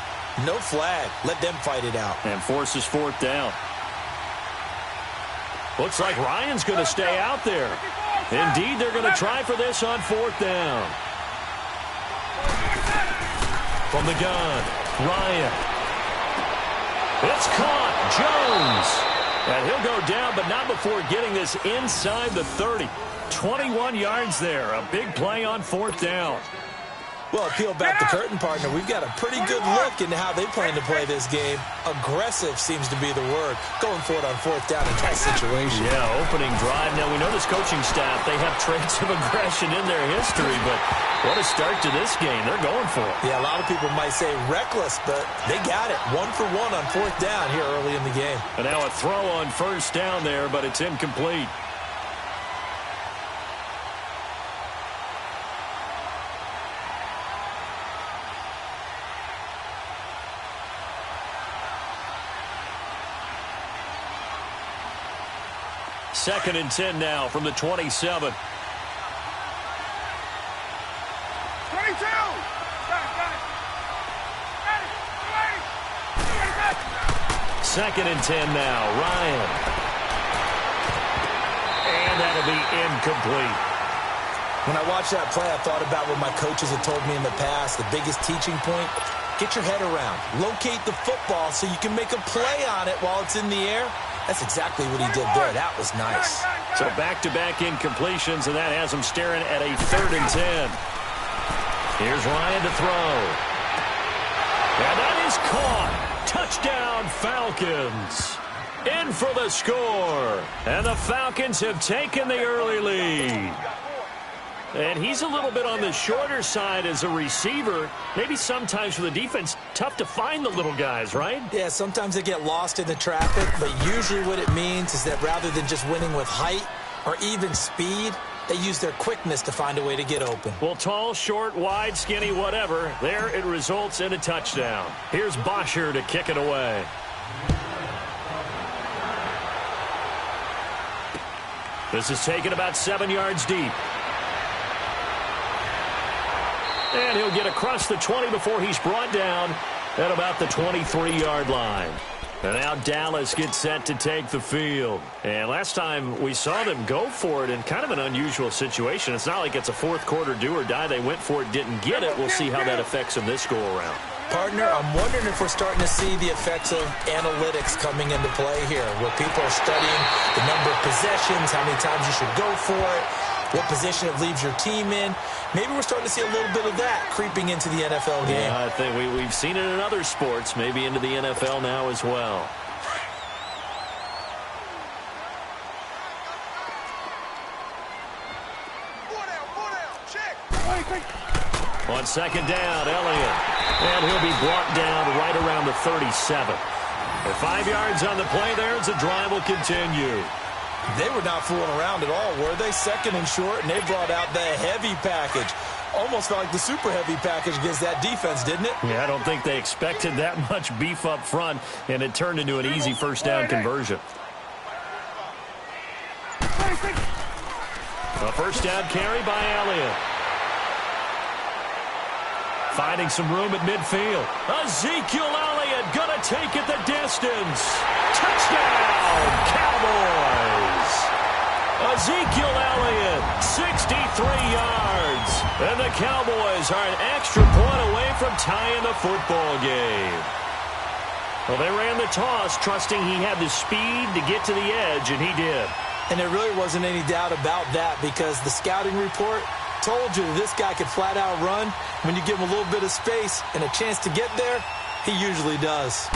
No flag. Let them fight it out. And forces fourth down. Looks like Ryan's going to stay out there. Indeed, they're going to try for this on fourth down. From the gun, Ryan. It's caught. Jones. And he'll go down, but not before getting this inside the 30. 21 yards there. A big play on fourth down. Well, peel back the curtain, partner. We've got a pretty good look into how they plan to play this game. Aggressive seems to be the word. Going for it on fourth down in tight situation. Yeah, opening drive. Now, we know this coaching staff, they have traits of aggression in their history, but what a start to this game. They're going for it. Yeah, a lot of people might say reckless, but they got it. 1 for 1 on fourth down here early in the game. And now a throw on first down there, but it's incomplete. Second and 10 now from the 27. 22. Second and 10 now. Ryan. And that'll be incomplete. When I watched that play, I thought about what my coaches had told me in the past. The biggest teaching point, get your head around. Locate the football so you can make a play on it while it's in the air. That's exactly what he did there. That was nice. So back-to-back incompletions, and that has him staring at a 3rd and 10. Here's Ryan to throw. And that is caught. Touchdown, Falcons. In for the score. And the Falcons have taken the early lead. And he's a little bit on the shorter side as a receiver. Maybe sometimes for the defense, tough to find the little guys, right? Yeah, sometimes they get lost in the traffic, but usually what it means is that rather than just winning with height or even speed, they use their quickness to find a way to get open. Well, tall, short, wide, skinny, whatever, there it results in a touchdown. Here's Bosher to kick it away. This is taken about 7 yards deep. And he'll get across the 20 before he's brought down at about the 23-yard line. And now Dallas gets set to take the field. And last time we saw them go for it in kind of an unusual situation. It's not like it's a fourth quarter do or die. They went for it, didn't get it. We'll see how that affects them this go-around. Partner, I'm wondering if we're starting to see the effects of analytics coming into play here, where people are studying the number of possessions, how many times you should go for it, what position it leaves your team in. Maybe we're starting to see a little bit of that creeping into the NFL game. Yeah, I think we've seen it in other sports, maybe into the NFL now as well. On second down, Elliott. And he'll be brought down right around the 37. And 5 yards on the play there as the drive will continue. They were not fooling around at all, were they? Second and short, and they brought out the heavy package. Almost felt like the super heavy package against that defense, didn't it? Yeah, I don't think they expected that much beef up front, and it turned into an easy first down conversion. A first down carry by Elliott. Finding some room at midfield. Ezekiel Elliott gonna take it the distance. Touchdown, Cowboys! Ezekiel Elliott, 63 yards. And the Cowboys are an extra point away from tying the football game. Well, they ran the toss, trusting he had the speed to get to the edge, and he did. And there really wasn't any doubt about that, because the scouting report told you this guy could flat out run. When you give him a little bit of space and a chance to get there, he usually does.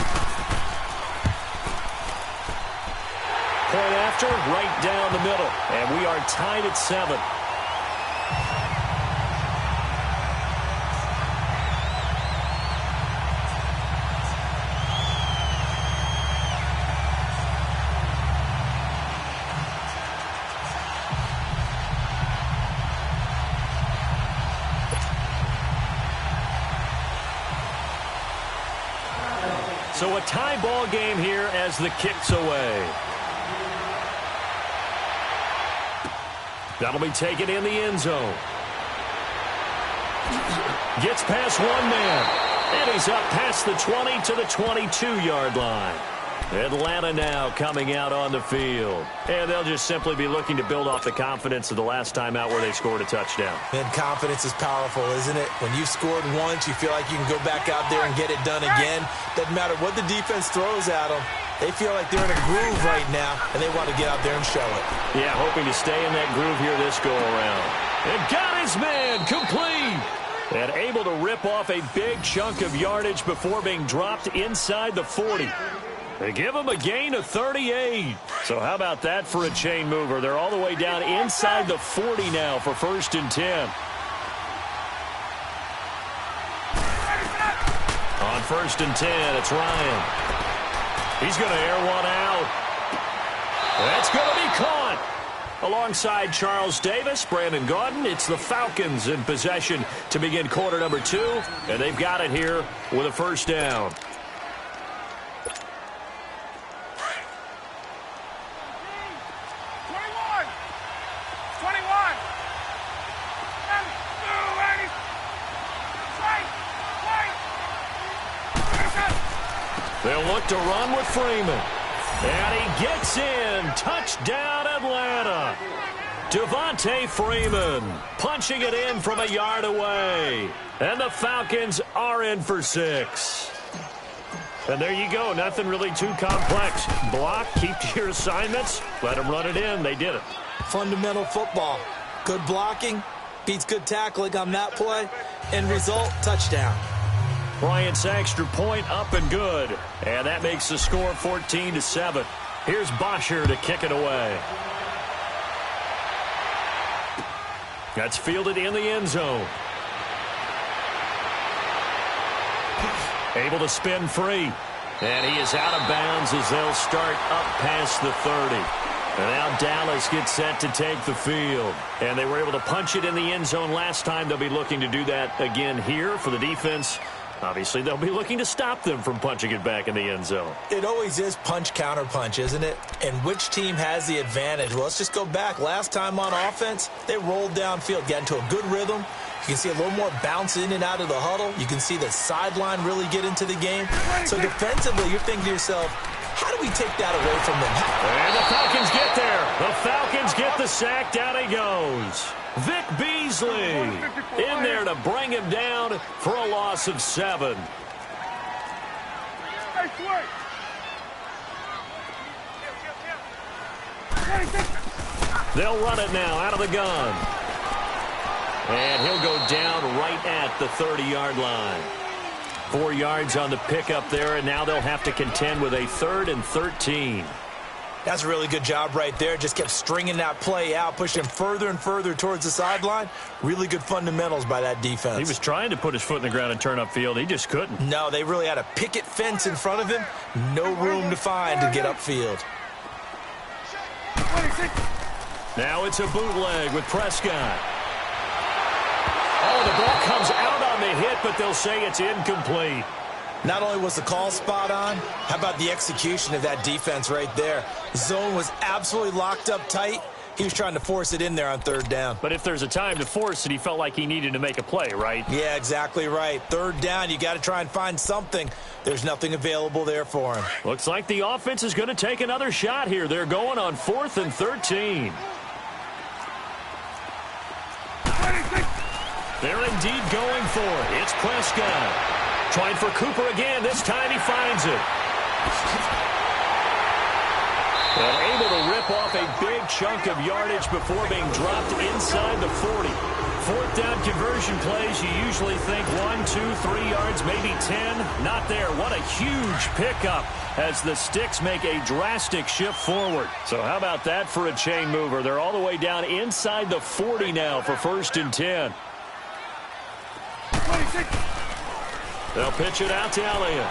Point after, right down the middle. And we are tied at 7. So a tie ball game here as the kick's away. That'll be taken in the end zone. Gets past one man. And he's up past the 20 to the 22-yard line. Atlanta now coming out on the field. And they'll just simply be looking to build off the confidence of the last time out where they scored a touchdown. And confidence is powerful, isn't it? When you've scored once, you feel like you can go back out there and get it done again. Doesn't matter what the defense throws at them. They feel like they're in a groove right now, and they want to get out there and show it. Yeah, hoping to stay in that groove here this go-around. And got his man complete. And able to rip off a big chunk of yardage before being dropped inside the 40. They give him a gain of 38. So how about that for a chain mover? They're all the way down inside the 40 now for 1st and 10. On 1st and 10, it's Ryan. He's going to air one out. That's going to be caught. Alongside Charles Davis, Brandon Gaudin, it's the Falcons in possession to begin quarter number 2. And they've got it here with a 1st down. They'll look to run with Freeman. And he gets in. Touchdown, Atlanta. Devontae Freeman punching it in from a yard away. And the Falcons are in for 6. And there you go. Nothing really too complex. Block, keep to your assignments, let them run it in. They did it. Fundamental football. Good blocking beats good tackling on that play. End result, touchdown. Bryant's extra point up and good. And that makes the score 14-7. Here's Bosher to kick it away. That's fielded in the end zone. Able to spin free. And he is out of bounds as they'll start up past the 30. And now Dallas gets set to take the field. And they were able to punch it in the end zone last time. They'll be looking to do that again here for the defense. Obviously, they'll be looking to stop them from punching it back in the end zone. It always is punch, counter punch, isn't it? And which team has the advantage? Well, let's just go back. Last time on offense, they rolled downfield, got into a good rhythm. You can see a little more bounce in and out of the huddle. You can see the sideline really get into the game. So defensively, you're thinking to yourself, how do we take that away from them? And the Falcons get there. The Falcons get the sack. Down he goes. Vic Beasley in there to bring him down for a loss of 7. They'll run it now out of the gun. And he'll go down right at the 30-yard line. 4 yards on the pickup there, and now they'll have to contend with a 3rd and 13. That's a really good job right there. Just kept stringing that play out, pushing him further and further towards the sideline. Really good fundamentals by that defense. He was trying to put his foot in the ground and turn upfield. He just couldn't. No, they really had a picket fence in front of him. No room to find to get upfield. Now it's a bootleg with Prescott. Oh, the ball comes out on the hit, but they'll say it's incomplete. Not only was the call spot on, how about the execution of that defense right there? Zone was absolutely locked up tight. He was trying to force it in there on 3rd down. But if there's a time to force it, he felt like he needed to make a play, right? Yeah, exactly right. 3rd down, you got to try and find something. There's nothing available there for him. Looks like the offense is going to take another shot here. They're going on 4th and 13. They're indeed going for it. It's Prescott. Trying for Cooper again. This time he finds it. And able to rip off a big chunk of yardage before being dropped inside the 40. 4th down conversion plays, you usually think 1, 2, 3 yards, maybe 10. Not there. What a huge pickup as the Sticks make a drastic shift forward. So how about that for a chain mover? They're all the way down inside the 40 now for 1st and 10. 26. They'll pitch it out to Elliott.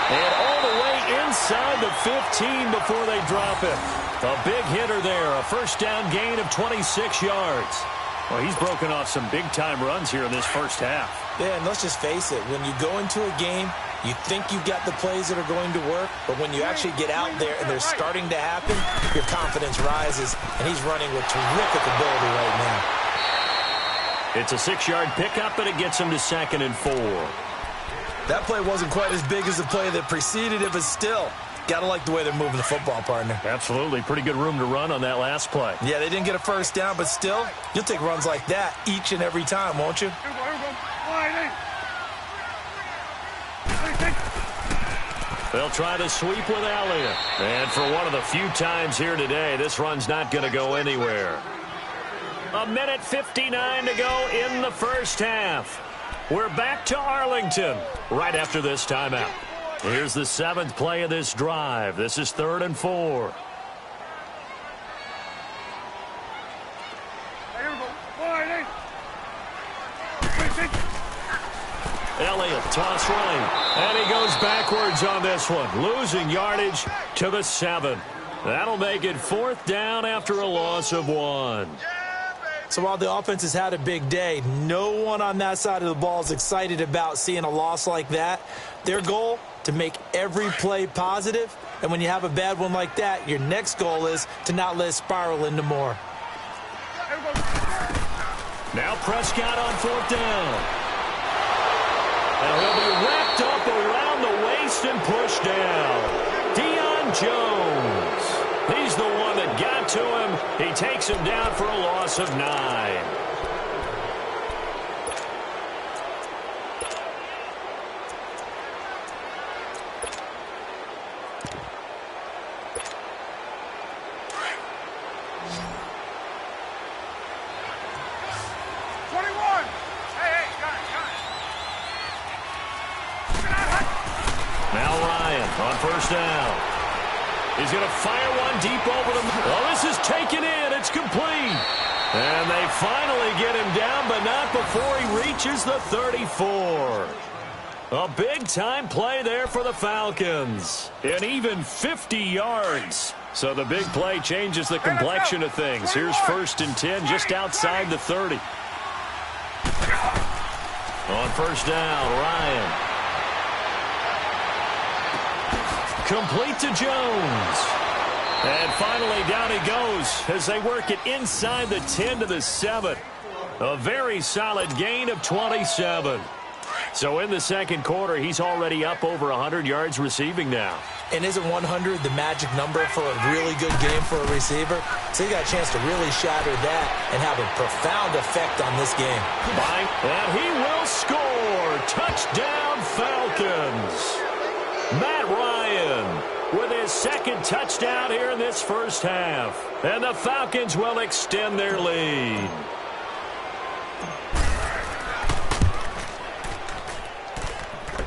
And all the way inside the 15 before they drop it. A big hitter there. A 1st down gain of 26 yards. Well, he's broken off some big-time runs here in this 1st half. Yeah, and let's just face it. When you go into a game, you think you've got the plays that are going to work, but when you actually get out there and they're starting to happen, your confidence rises, and he's running with terrific ability right now. It's a 6-yard pickup, and it gets him to 2nd and 4. That play wasn't quite as big as the play that preceded it, but still, got to like the way they're moving the football, partner. Absolutely. Pretty good room to run on that last play. Yeah, they didn't get a first down, but still, you'll take runs like that each and every time, won't you? They'll try to sweep with Elliott. And for one of the few times here today, this run's not going to go anywhere. 1:59 to go in the first half. We're back to Arlington right after this timeout. Here's the 7th play of this drive. This is 3rd and 4. Elliott, toss right, and he goes backwards on this one, losing yardage to the 7. That'll make it 4th down after a loss of 1. So while the offense has had a big day, no one on that side of the ball is excited about seeing a loss like that. Their goal, to make every play positive, and when you have a bad one like that, your next goal is to not let it spiral into more. Now Prescott on 4th down. And he'll be wrapped up around the waist and pushed down. Deion Jones. He's the one that got to him. He takes him down for a loss of 9. On 1st down. He's going to fire one deep over the middle. Oh, this is taken in. It's complete. And they finally get him down, but not before he reaches the 34. A big-time play there for the Falcons. And even 50 yards. So the big play changes the complexion of things. Here's 1st and 10 just outside the 30. On 1st down, Ryan. Complete to Jones. And finally down he goes as they work it inside the 10 to the 7. A very solid gain of 27. So in the second quarter, he's already up over 100 yards receiving now. And isn't 100 the magic number for a really good game for a receiver? So he got a chance to really shatter that and have a profound effect on this game. And he will score. Touchdown, Falcons. Matt Ryan with his 2nd touchdown here in this first half. And the Falcons will extend their lead.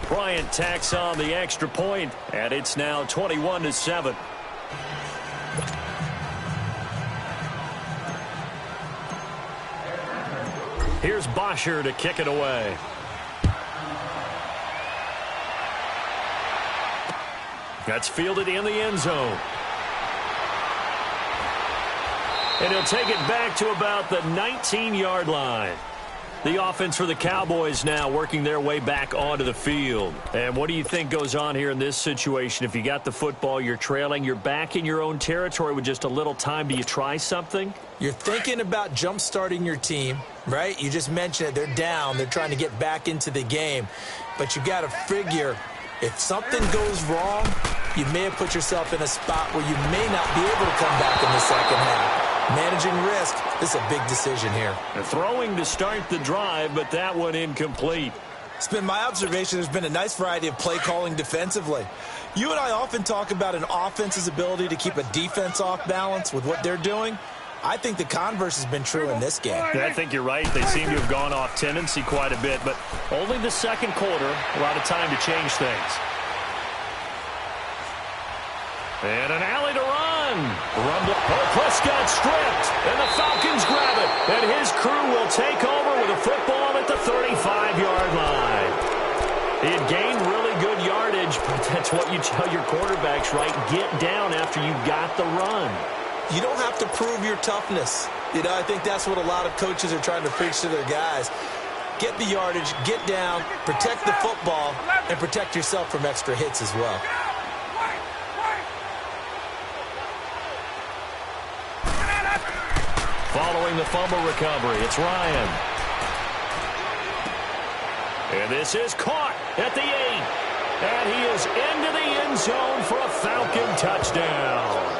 Bryant tacks on the extra point, and it's now 21-7. Here's Bosher to kick it away. That's fielded in the end zone. And he'll take it back to about the 19-yard line. The offense for the Cowboys now working their way back onto the field. And what do you think goes on here in this situation? If you got the football, you're trailing, you're back in your own territory with just a little time. Do you try something? You're thinking about jump-starting your team, right? You just mentioned it. They're down. They're trying to get back into the game. But you got to figure, if something goes wrong, you may have put yourself in a spot where you may not be able to come back in the second half. Managing risk, this is a big decision here. They're throwing to start the drive, but that one incomplete. It's been my observation there's been a nice variety of play calling defensively. You and I often talk about an offense's ability to keep a defense off balance with what they're doing. I think the converse has been true in this game. I think you're right. They seem to have gone off tendency quite a bit, but only the second quarter, a lot of time to change things. And an alley to run. Prescott stripped, and the Falcons grab it. And his crew will take over with a football at the 35-yard line. He had gained really good yardage, but that's what you tell your quarterbacks, right? Get down after you got the run. You don't have to prove your toughness. You know, I think that's what a lot of coaches are trying to preach to their guys. Get the yardage, get down, protect the football, and protect yourself from extra hits as well. Following the fumble recovery, it's Ryan. And this is caught at the 8. And he is into the end zone for a Falcon touchdown.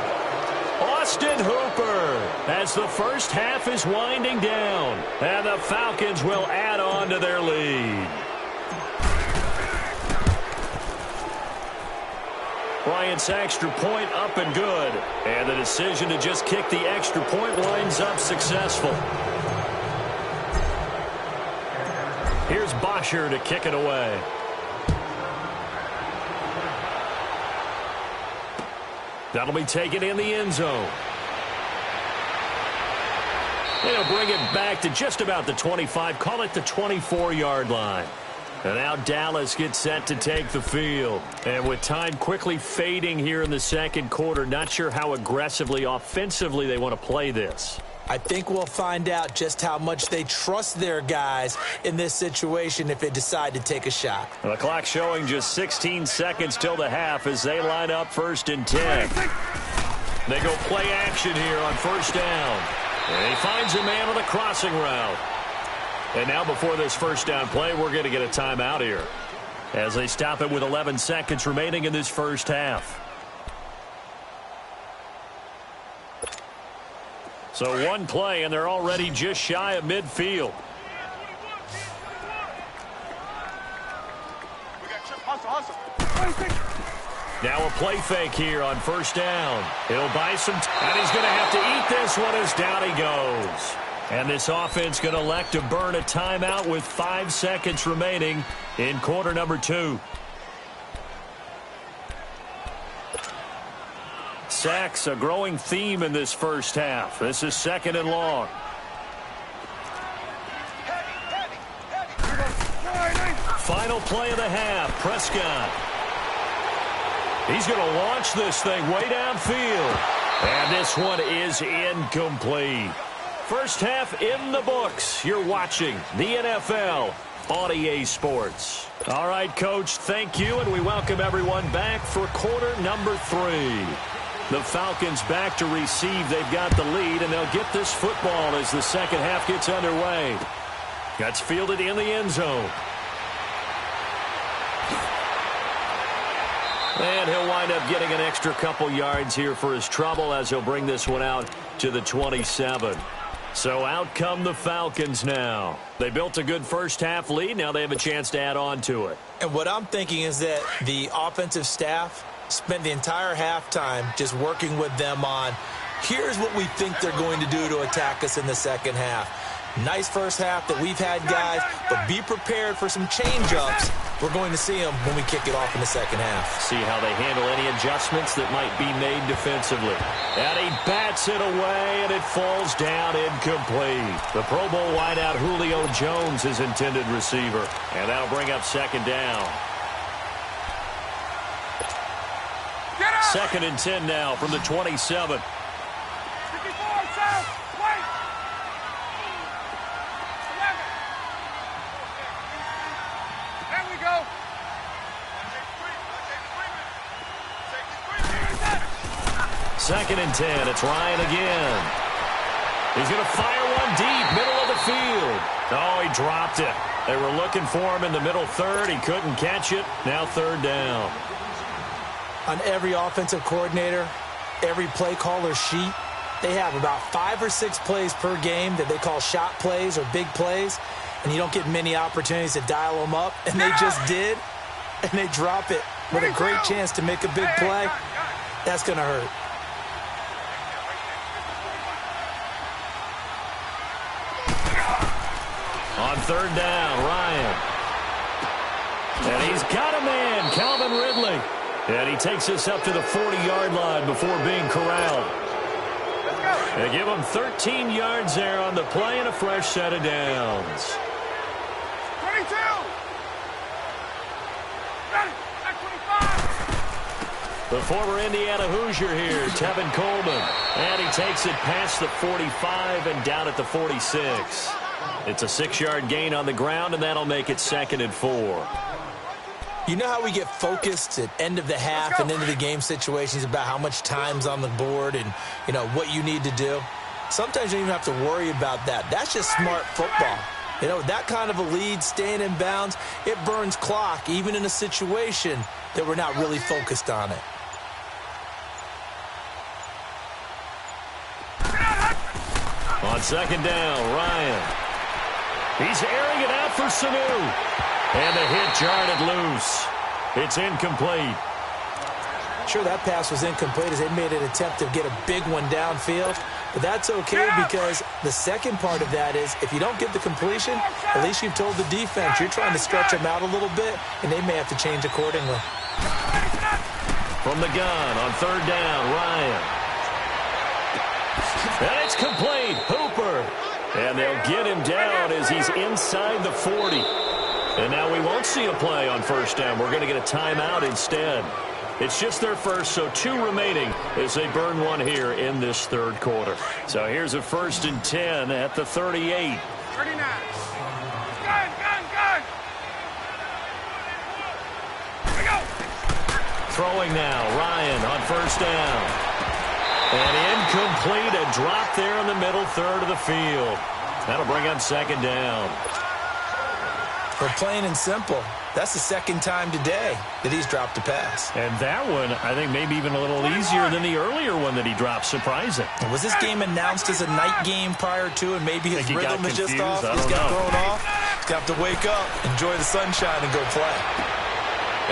Austin Hooper, as the first half is winding down, and the Falcons will add on to their lead. Bryant's extra point up and good, and the decision to just kick the extra point winds up successful. Here's Bosher to kick it away. That'll be taken in the end zone. They'll bring it back to just about the 25, call it the 24-yard line. And now Dallas gets set to take the field. And with time quickly fading here in the second quarter, not sure how aggressively, offensively they want to play this. I think we'll find out just how much they trust their guys in this situation if they decide to take a shot. The clock showing just 16 seconds till the half as they line up 1st and 10. They go play action here on 1st down. And he finds a man on the crossing route. And now before this 1st down play, we're going to get a timeout here as they stop it with 11 seconds remaining in this 1st half. So one play, and they're already just shy of midfield. Now a play fake here on 1st down. He'll buy some and he's going to have to eat this one as down he goes. And this offense going to elect to burn a timeout with 5 seconds remaining in quarter number 2. Sacks, a growing theme in this 1st half. This is 2nd and long. Final play of the half. Prescott. He's going to launch this thing way downfield. And this one is incomplete. 1st half in the books. You're watching the NFL on EA Sports. All right, Coach, thank you, and we welcome everyone back for quarter number 3. The Falcons back to receive. They've got the lead, and they'll get this football as the second half gets underway. That's fielded in the end zone. And he'll wind up getting an extra couple yards here for his trouble as he'll bring this one out to the 27. So out come the Falcons now. They built a good 1st half lead. Now they have a chance to add on to it. And what I'm thinking is that the offensive staff spent the entire halftime just working with them on, here's what we think they're going to do to attack us in the second half. Nice 1st half that we've had, guys, but be prepared for some change-ups. We're going to see them when we kick it off in the second half. See how they handle any adjustments that might be made defensively. And he bats it away, and it falls down incomplete. The Pro Bowl wideout Julio Jones is intended receiver. And that'll bring up 2nd down. 2nd and 10 now from the 27. 54, South. Wait. 11. There we go. 2nd and 10. It's Ryan again. He's going to fire one deep, middle of the field. Oh, he dropped it. They were looking for him in the middle 3rd. He couldn't catch it. Now 3rd down. On every offensive coordinator, every play caller sheet, they have about 5 or 6 plays per game that they call shot plays or big plays, and you don't get many opportunities to dial them up, and they just did, and they drop it with a great chance to make a big play. That's going to hurt. On 3rd down, Ryan. And he's got a man, Calvin Ridley. And he takes us up to the 40-yard line before being corralled. They give him 13 yards there on the play and a fresh set of downs. 22. Ready. At 25. The former Indiana Hoosier here, Tevin Coleman. And he takes it past the 45 and down at the 46. It's a 6-yard gain on the ground, and that'll make it 2nd and 4. You know how we get focused at end of the half and into the game situations about how much time's on the board and, you know, what you need to do? Sometimes you don't even have to worry about that. That's just smart football. You know, that kind of a lead, staying in bounds, it burns clock, even in a situation that we're not really focused on it. On second down, Ryan. He's airing it out for Sanu. And the hit jarred it loose. It's incomplete. Sure, that pass was incomplete as they made an attempt to get a big one downfield. But that's okay because the second part of that is if you don't get the completion, at least you've told the defense you're trying to stretch them out a little bit, and they may have to change accordingly. From the gun on third down, Ryan. And it's complete. Hooper. And they'll get him down as he's inside the 40. And now we won't see a play on first down. We're going to get a timeout instead. It's just their first, so 2 remaining as they burn one here in this third quarter. So here's a 1st and 10 at the 38. 39. Gun. Here we go. Throwing now, Ryan on first down. And incomplete, a drop there in the middle third of the field. That'll bring up second down. For plain and simple, that's the second time today that he's dropped a pass. And that one, I think, maybe even a little easier than the earlier one that he dropped. Surprising. Was this game announced as a night game prior to, and maybe his rhythm is just off? He's got thrown off. He's got to wake up, enjoy the sunshine, and go play.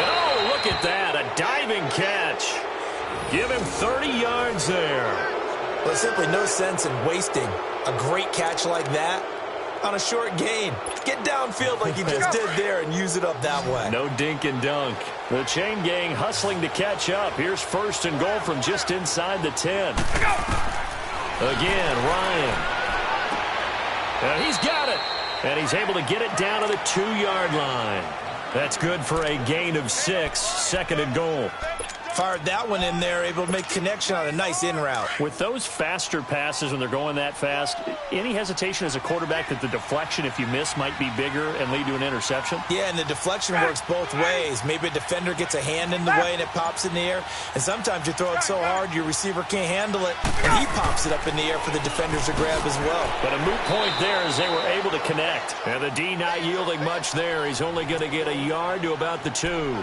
And oh, look at that, a diving catch. Give him 30 yards there. Well, there's simply no sense in wasting a great catch like that on a short gain. Get downfield like he just did there and use it up that way. No dink and dunk. The chain gang hustling to catch up. Here's 1st and goal from just inside the 10. Again, Ryan. And he's got it. And he's able to get it down to the 2-yard line. That's good for a gain of 6, 2nd and goal. Fired that one in there, able to make connection on a nice in route. With those faster passes when they're going that fast, any hesitation as a quarterback that the deflection, if you miss, might be bigger and lead to an interception? Yeah, and the deflection works both ways. Maybe a defender gets a hand in the way and it pops in the air. And sometimes you throw it so hard your receiver can't handle it, and he pops it up in the air for the defenders to grab as well. But a moot point there as they were able to connect. And the D not yielding much there. He's only going to get a yard to about the 2.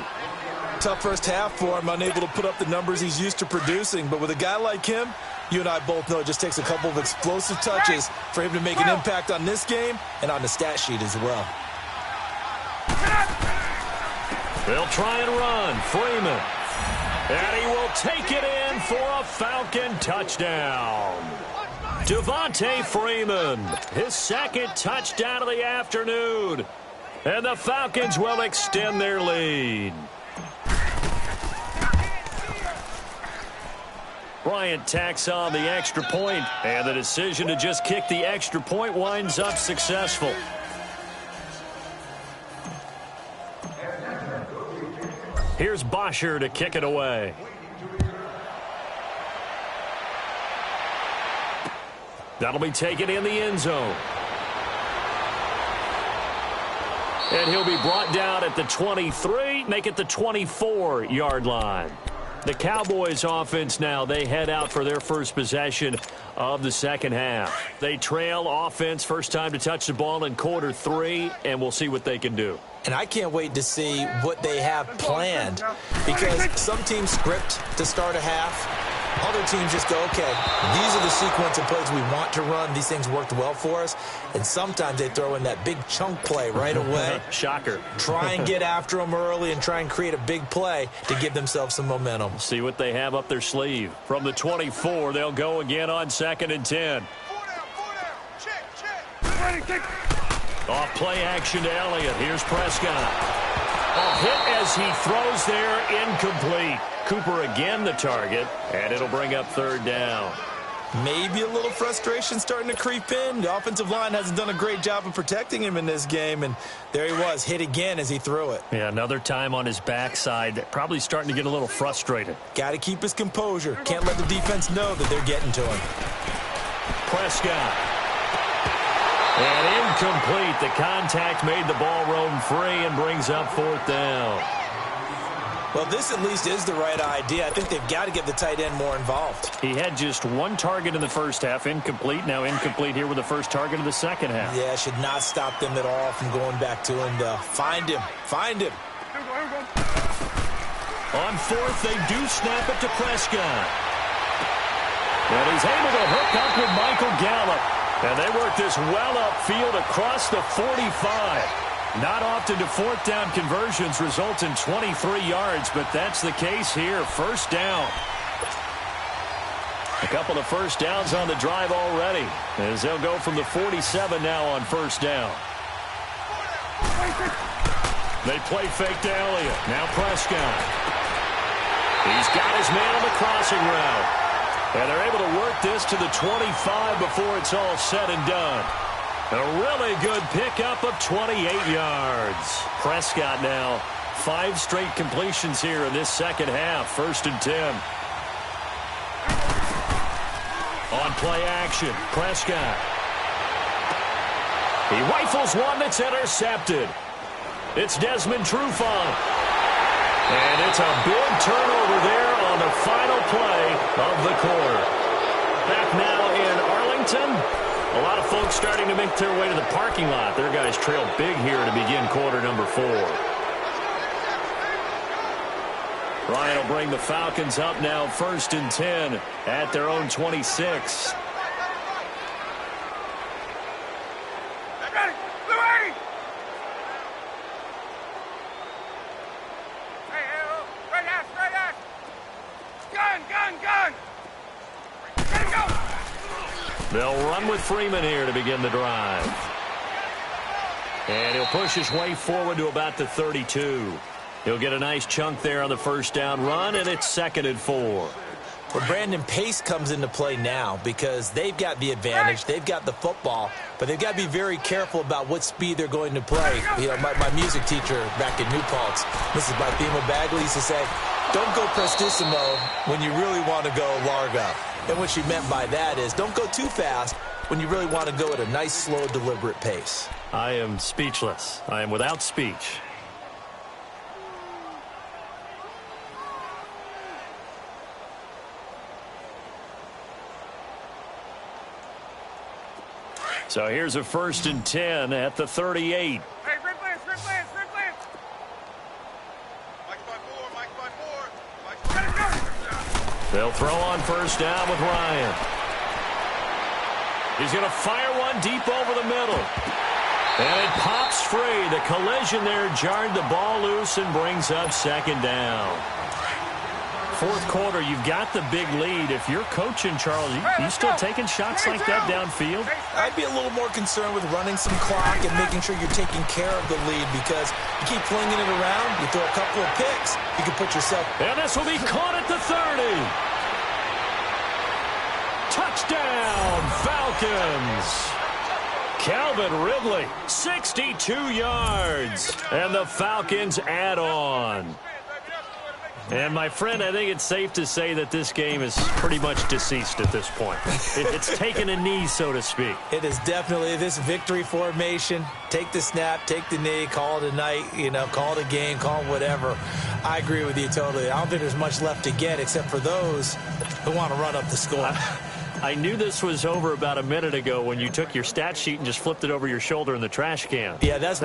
Tough first half for him, unable to put up the numbers he's used to producing. But with a guy like him, you and I both know it just takes a couple of explosive touches for him to make an impact on this game and on the stat sheet as well. They'll try and run. Freeman. And he will take it in for a Falcon touchdown. Devontae Freeman, his 2nd touchdown of the afternoon. And the Falcons will extend their lead. Bryant tacks on the extra point, and the decision to just kick the extra point winds up successful. Here's Bosher to kick it away. That'll be taken in the end zone. And he'll be brought down at the 23, make it the 24-yard line. The Cowboys offense now, they head out for their first possession of the second half. They trail offense, first time to touch the ball in quarter 3, and we'll see what they can do. And I can't wait to see what they have planned, because some teams script to start a half. Other teams just go, okay, these are the sequence of plays we want to run. These things worked well for us. And sometimes they throw in that big chunk play right away. Shocker. Try and get after them early and try and create a big play to give themselves some momentum. See what they have up their sleeve. From the 24, they'll go again on 2nd and 10. Off play action to Elliott. Here's Prescott. A hit as he throws there, incomplete. Cooper again the target, and it'll bring up 3rd down. Maybe a little frustration starting to creep in. The offensive line hasn't done a great job of protecting him in this game, and there he was, hit again as he threw it. Yeah, another time on his backside, probably starting to get a little frustrated. Got to keep his composure. Can't let the defense know that they're getting to him. Prescott. And incomplete. The contact made the ball roam free and brings up 4th down. Well, this at least is the right idea. I think they've got to get the tight end more involved. He had just one target in the first half, incomplete. Now incomplete here with the first target of the second half. Yeah, should not stop them at all from going back to him, though. Find him. Find him. On fourth, they do snap it to Prescott. And he's able to hook up with Michael Gallup. And they work this well upfield across the 45. Not often do fourth down conversions result in 23 yards, but that's the case here. First down. A couple of first downs on the drive already, as they'll go from the 47 now on first down. They play fake to Elliott. Now Prescott. He's got his man on the crossing route. And they're able to work this to the 25 before it's all said and done. A really good pickup of 28 yards. Prescott now 5 straight completions here in this second half. First and 10. On play action, Prescott. He rifles one that's intercepted. It's Desmond Trufant. And it's a big turnover there on the final play of the quarter. Back now in Arlington. A lot of folks starting to make their way to the parking lot. Their guys trail big here to begin quarter number 4. Ryan will bring the Falcons up now first and 10 at their own 26. They'll run with Freeman here to begin the drive. And he'll push his way forward to about the 32. He'll get a nice chunk there on the first down run, and it's second and 4. Well, Brandon, pace comes into play now because they've got the advantage. They've got the football, but they've got to be very careful about what speed they're going to play. You know, my music teacher back in New Paltz, Mrs. Bythema Bagley, used to say, don't go prestissimo when you really want to go largo. And what she meant by that is don't go too fast when you really want to go at a nice, slow, deliberate pace. I am speechless. I am without speech. So here's a first and 10 at the 38. Hey, Red Lance. Mike's by four. They'll throw on first down with Ryan. He's going to fire one deep over the middle. And it pops free. The collision there jarred the ball loose and brings up second down. Fourth quarter, you've got the big lead. If you're coaching, Charles, you still taking shots like that downfield? I'd be a little more concerned with running some clock and making sure you're taking care of the lead because you keep flinging it around, you throw a couple of picks, you can put yourself... And this will be caught at the 30. Touchdown, Falcons. Calvin Ridley, 62 yards. And the Falcons add on. And, my friend, I think it's safe to say that this game is pretty much deceased at this point. It's taken a knee, so to speak. It is definitely this victory formation. Take the snap, take the knee, call it a night, call it a game, call it whatever. I agree with you totally. I don't think there's much left to get except for those who want to run up the score. I knew this was over about a minute ago when you took your stat sheet and just flipped it over your shoulder in the trash can. Yeah, that's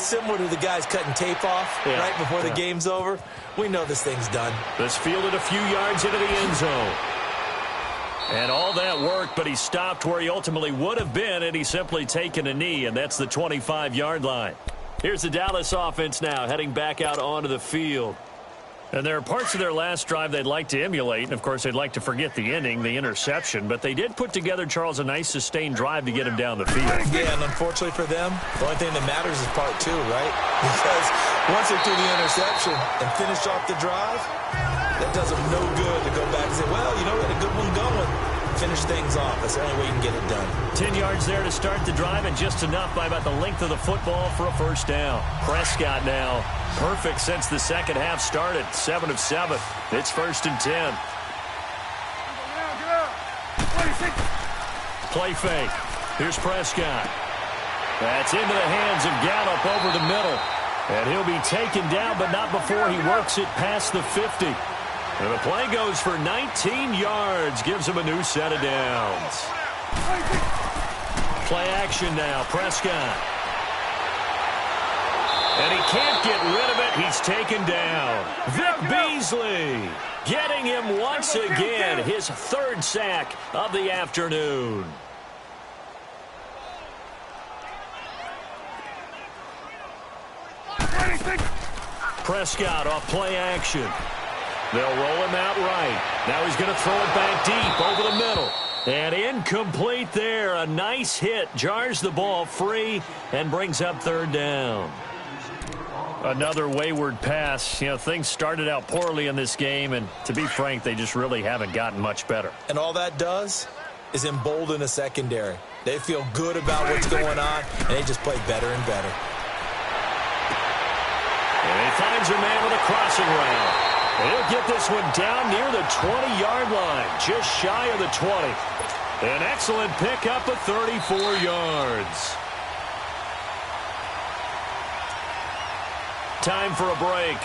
similar to the guys cutting tape off right before the game's over. We know this thing's done. This fielded a few yards into the end zone. And all that worked, but he stopped where he ultimately would have been, and he's simply taken a knee, and that's the 25-yard line. Here's the Dallas offense now heading back out onto the field. And there are parts of their last drive they'd like to emulate. And, of course, they'd like to forget the inning, the interception. But they did put together, Charles, a nice sustained drive to get him down the field. Yeah, and unfortunately for them, the only thing that matters is part 2, right? Because once they threw the interception and finished off the drive, that does them no good to go back and say, well, we had a good one going. Finish things off. That's the only way you can get it done. 10 yards there to start the drive, and just enough by about the length of the football for a first down. Prescott now perfect since the second half started. 7 of 7. It's first and 10. Play fake. Here's Prescott. That's into the hands of Gallup over the middle. And he'll be taken down, but not before he works it past the 50. And the play goes for 19 yards, gives him a new set of downs. Play action now, Prescott. And he can't get rid of it. He's taken down. Vic Beasley getting him once again, his third sack of the afternoon. Prescott off play action. They'll roll him out right. Now he's going to throw it back deep over the middle. And incomplete there. A nice hit. Jars the ball free and brings up third down. Another wayward pass. You know, things started out poorly in this game, and to be frank, they just really haven't gotten much better. And all that does is embolden a secondary. They feel good about what's going on, and they just play better and better. And he finds a man with a crossing route. And he'll get this one down near the 20-yard line, just shy of the 20. An excellent pickup of 34 yards. Time for a break.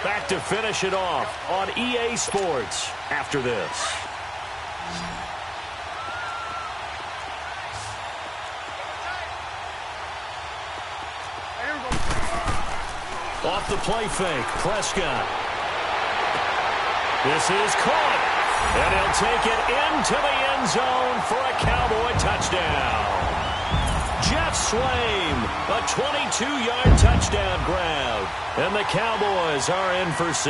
Back to finish it off on EA Sports after this. Off the play fake, Prescott. This is caught, and he'll take it into the end zone for a Cowboy touchdown. Jeff Swaim, a 22-yard touchdown grab, and the Cowboys are in for 6.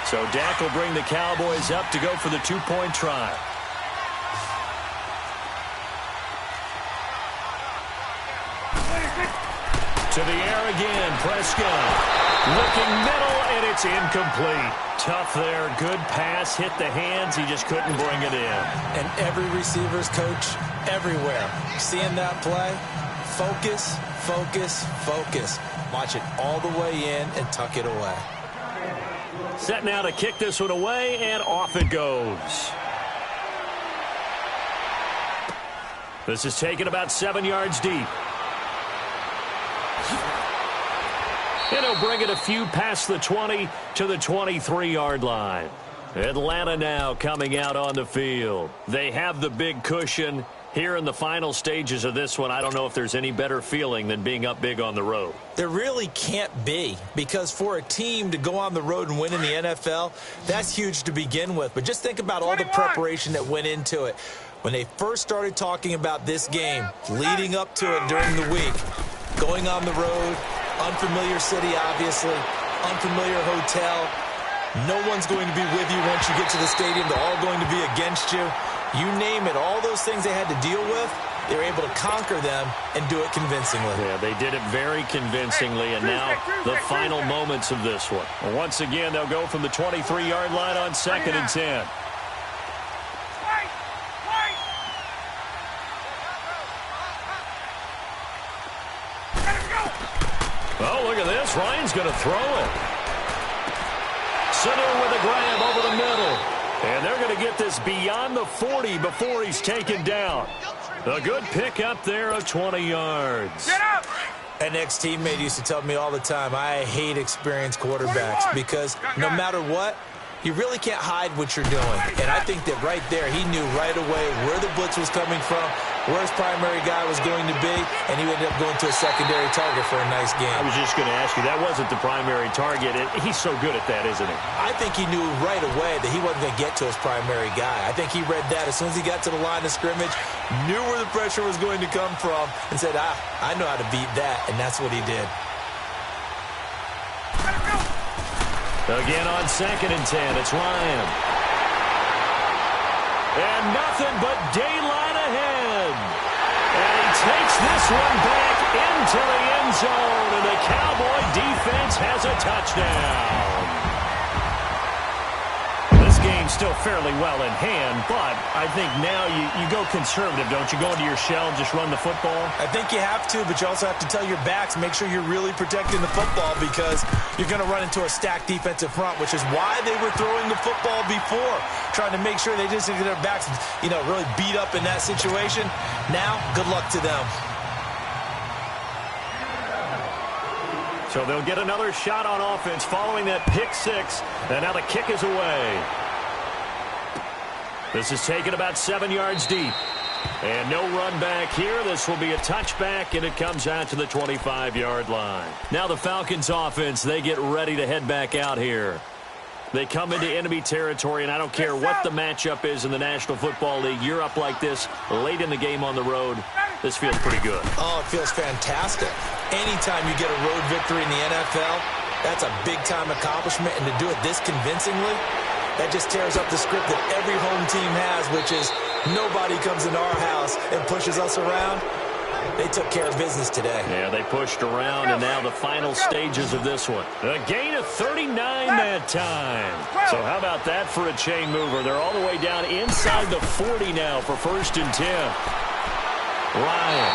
So Dak will bring the Cowboys up to go for the 2-point try. To the air again, Prescott. Looking middle, and it's incomplete. Tough there. Good pass. Hit the hands. He just couldn't bring it in. And every receiver's coach everywhere. Seeing that play, focus, focus, focus. Watch it all the way in and tuck it away. Set now to kick this one away, and off it goes. This is taken about 7 yards deep. And he'll bring it a few past the 20 to the 23-yard line. Atlanta now coming out on the field. They have the big cushion. Here in the final stages of this one, I don't know if there's any better feeling than being up big on the road. There really can't be, because for a team to go on the road and win in the NFL, that's huge to begin with. But just think about all the preparation that went into it. When they first started talking about this game, leading up to it during the week, going on the road, unfamiliar city, obviously, unfamiliar hotel. No one's going to be with you once you get to the stadium. They're all going to be against you. You name it, all those things they had to deal with, they were able to conquer them and do it convincingly. Yeah, they did it very convincingly, and now the final moments of this one. Well, once again, they'll go from the 23-yard line on 2nd and 10. Oh, look at this. Ryan's going to throw it. Sanu with a grab over the middle. And they're going to get this beyond the 40 before he's taken down. A good pick up there of 20 yards. Get up! An ex-teammate used to tell me all the time, I hate experienced quarterbacks because no matter what, you really can't hide what you're doing. And I think that right there, he knew right away where the blitz was coming from, where his primary guy was going to be, and he ended up going to a secondary target for a nice game. I was just going to ask you, that wasn't the primary target. He's so good at that, isn't he? I think he knew right away that he wasn't going to get to his primary guy. I think he read that as soon as he got to the line of scrimmage, knew where the pressure was going to come from, and said, I know how to beat that, and that's what he did. Again on 2nd and 10, it's Ryan. And nothing but daylight ahead. And he takes this one back into the end zone, and the Cowboy defense has a touchdown. This game's still fairly well in hand, but I think now you go conservative, don't you? Go into your shell and just run the football? I think you have to, but you also have to tell your backs, make sure you're really protecting the football because you're going to run into a stacked defensive front, which is why they were throwing the football before, trying to make sure they just get their backs, really beat up in that situation. Now, good luck to them. So they'll get another shot on offense following that pick six, and now the kick is away. This is taken about 7 yards deep. And no run back here. This will be a touchback, and it comes out to the 25-yard line. Now the Falcons offense, they get ready to head back out here. They come into enemy territory, and I don't care what the matchup is in the National Football League. You're up like this late in the game on the road. This feels pretty good. Oh, it feels fantastic. Anytime you get a road victory in the NFL, that's a big-time accomplishment, and to do it this convincingly, that just tears up the script that every home team has, which is nobody comes into our house and pushes us around. They took care of business today. Yeah, they pushed around, and now the final stages of this one. A gain of 39 that time. So how about that for a chain mover? They're all the way down inside the 40 now for 1st and 10. Ryan.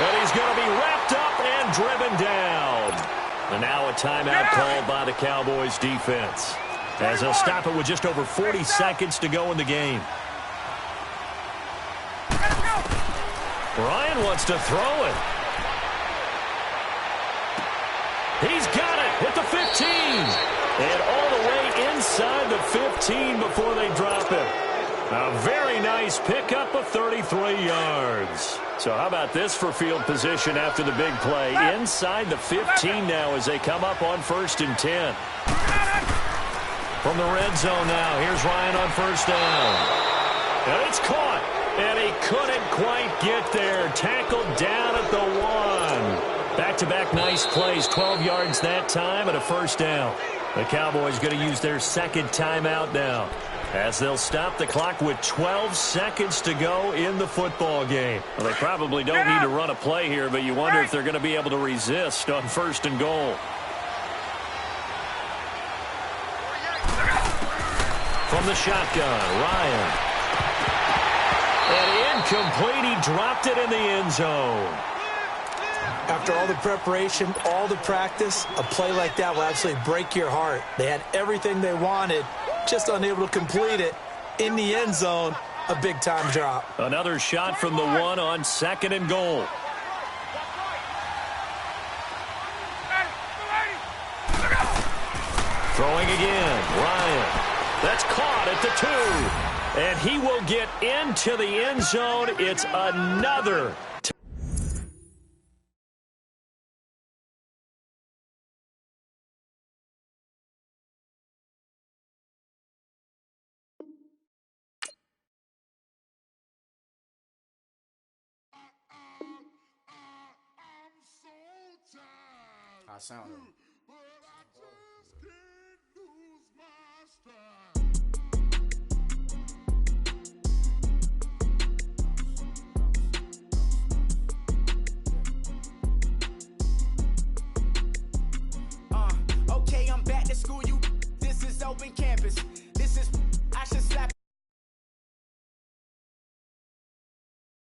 And he's going to be wrapped up and driven down. And now a timeout called by the Cowboys defense, as they'll stop it with just over 40 seconds to go in the game. Ryan wants to throw it. He's got it at the 15. And all the way inside the 15 before they drop it. A very nice pickup of 33 yards. So how about this for field position after the big play? Inside the 15 now as they come up on 1st and 10. From the red zone now, here's Ryan on 1st down. And it's caught. And he couldn't quite get there. Tackled down at the 1. Back-to-back nice plays. 12 yards that time and a 1st down. The Cowboys going to use their 2nd timeout now, as they'll stop the clock with 12 seconds to go in the football game. Well, they probably don't need to run a play here, but you wonder if they're going to be able to resist on 1st and goal. From the shotgun, Ryan. And incomplete. He dropped it in the end zone. After all the preparation, all the practice, a play like that will absolutely break your heart. They had everything they wanted, just unable to complete it. In the end zone, a big-time drop. Another shot from the 1 on 2nd and goal. Throwing again, Ryan. That's caught at the 2. And he will get into the end zone. It's another. I sound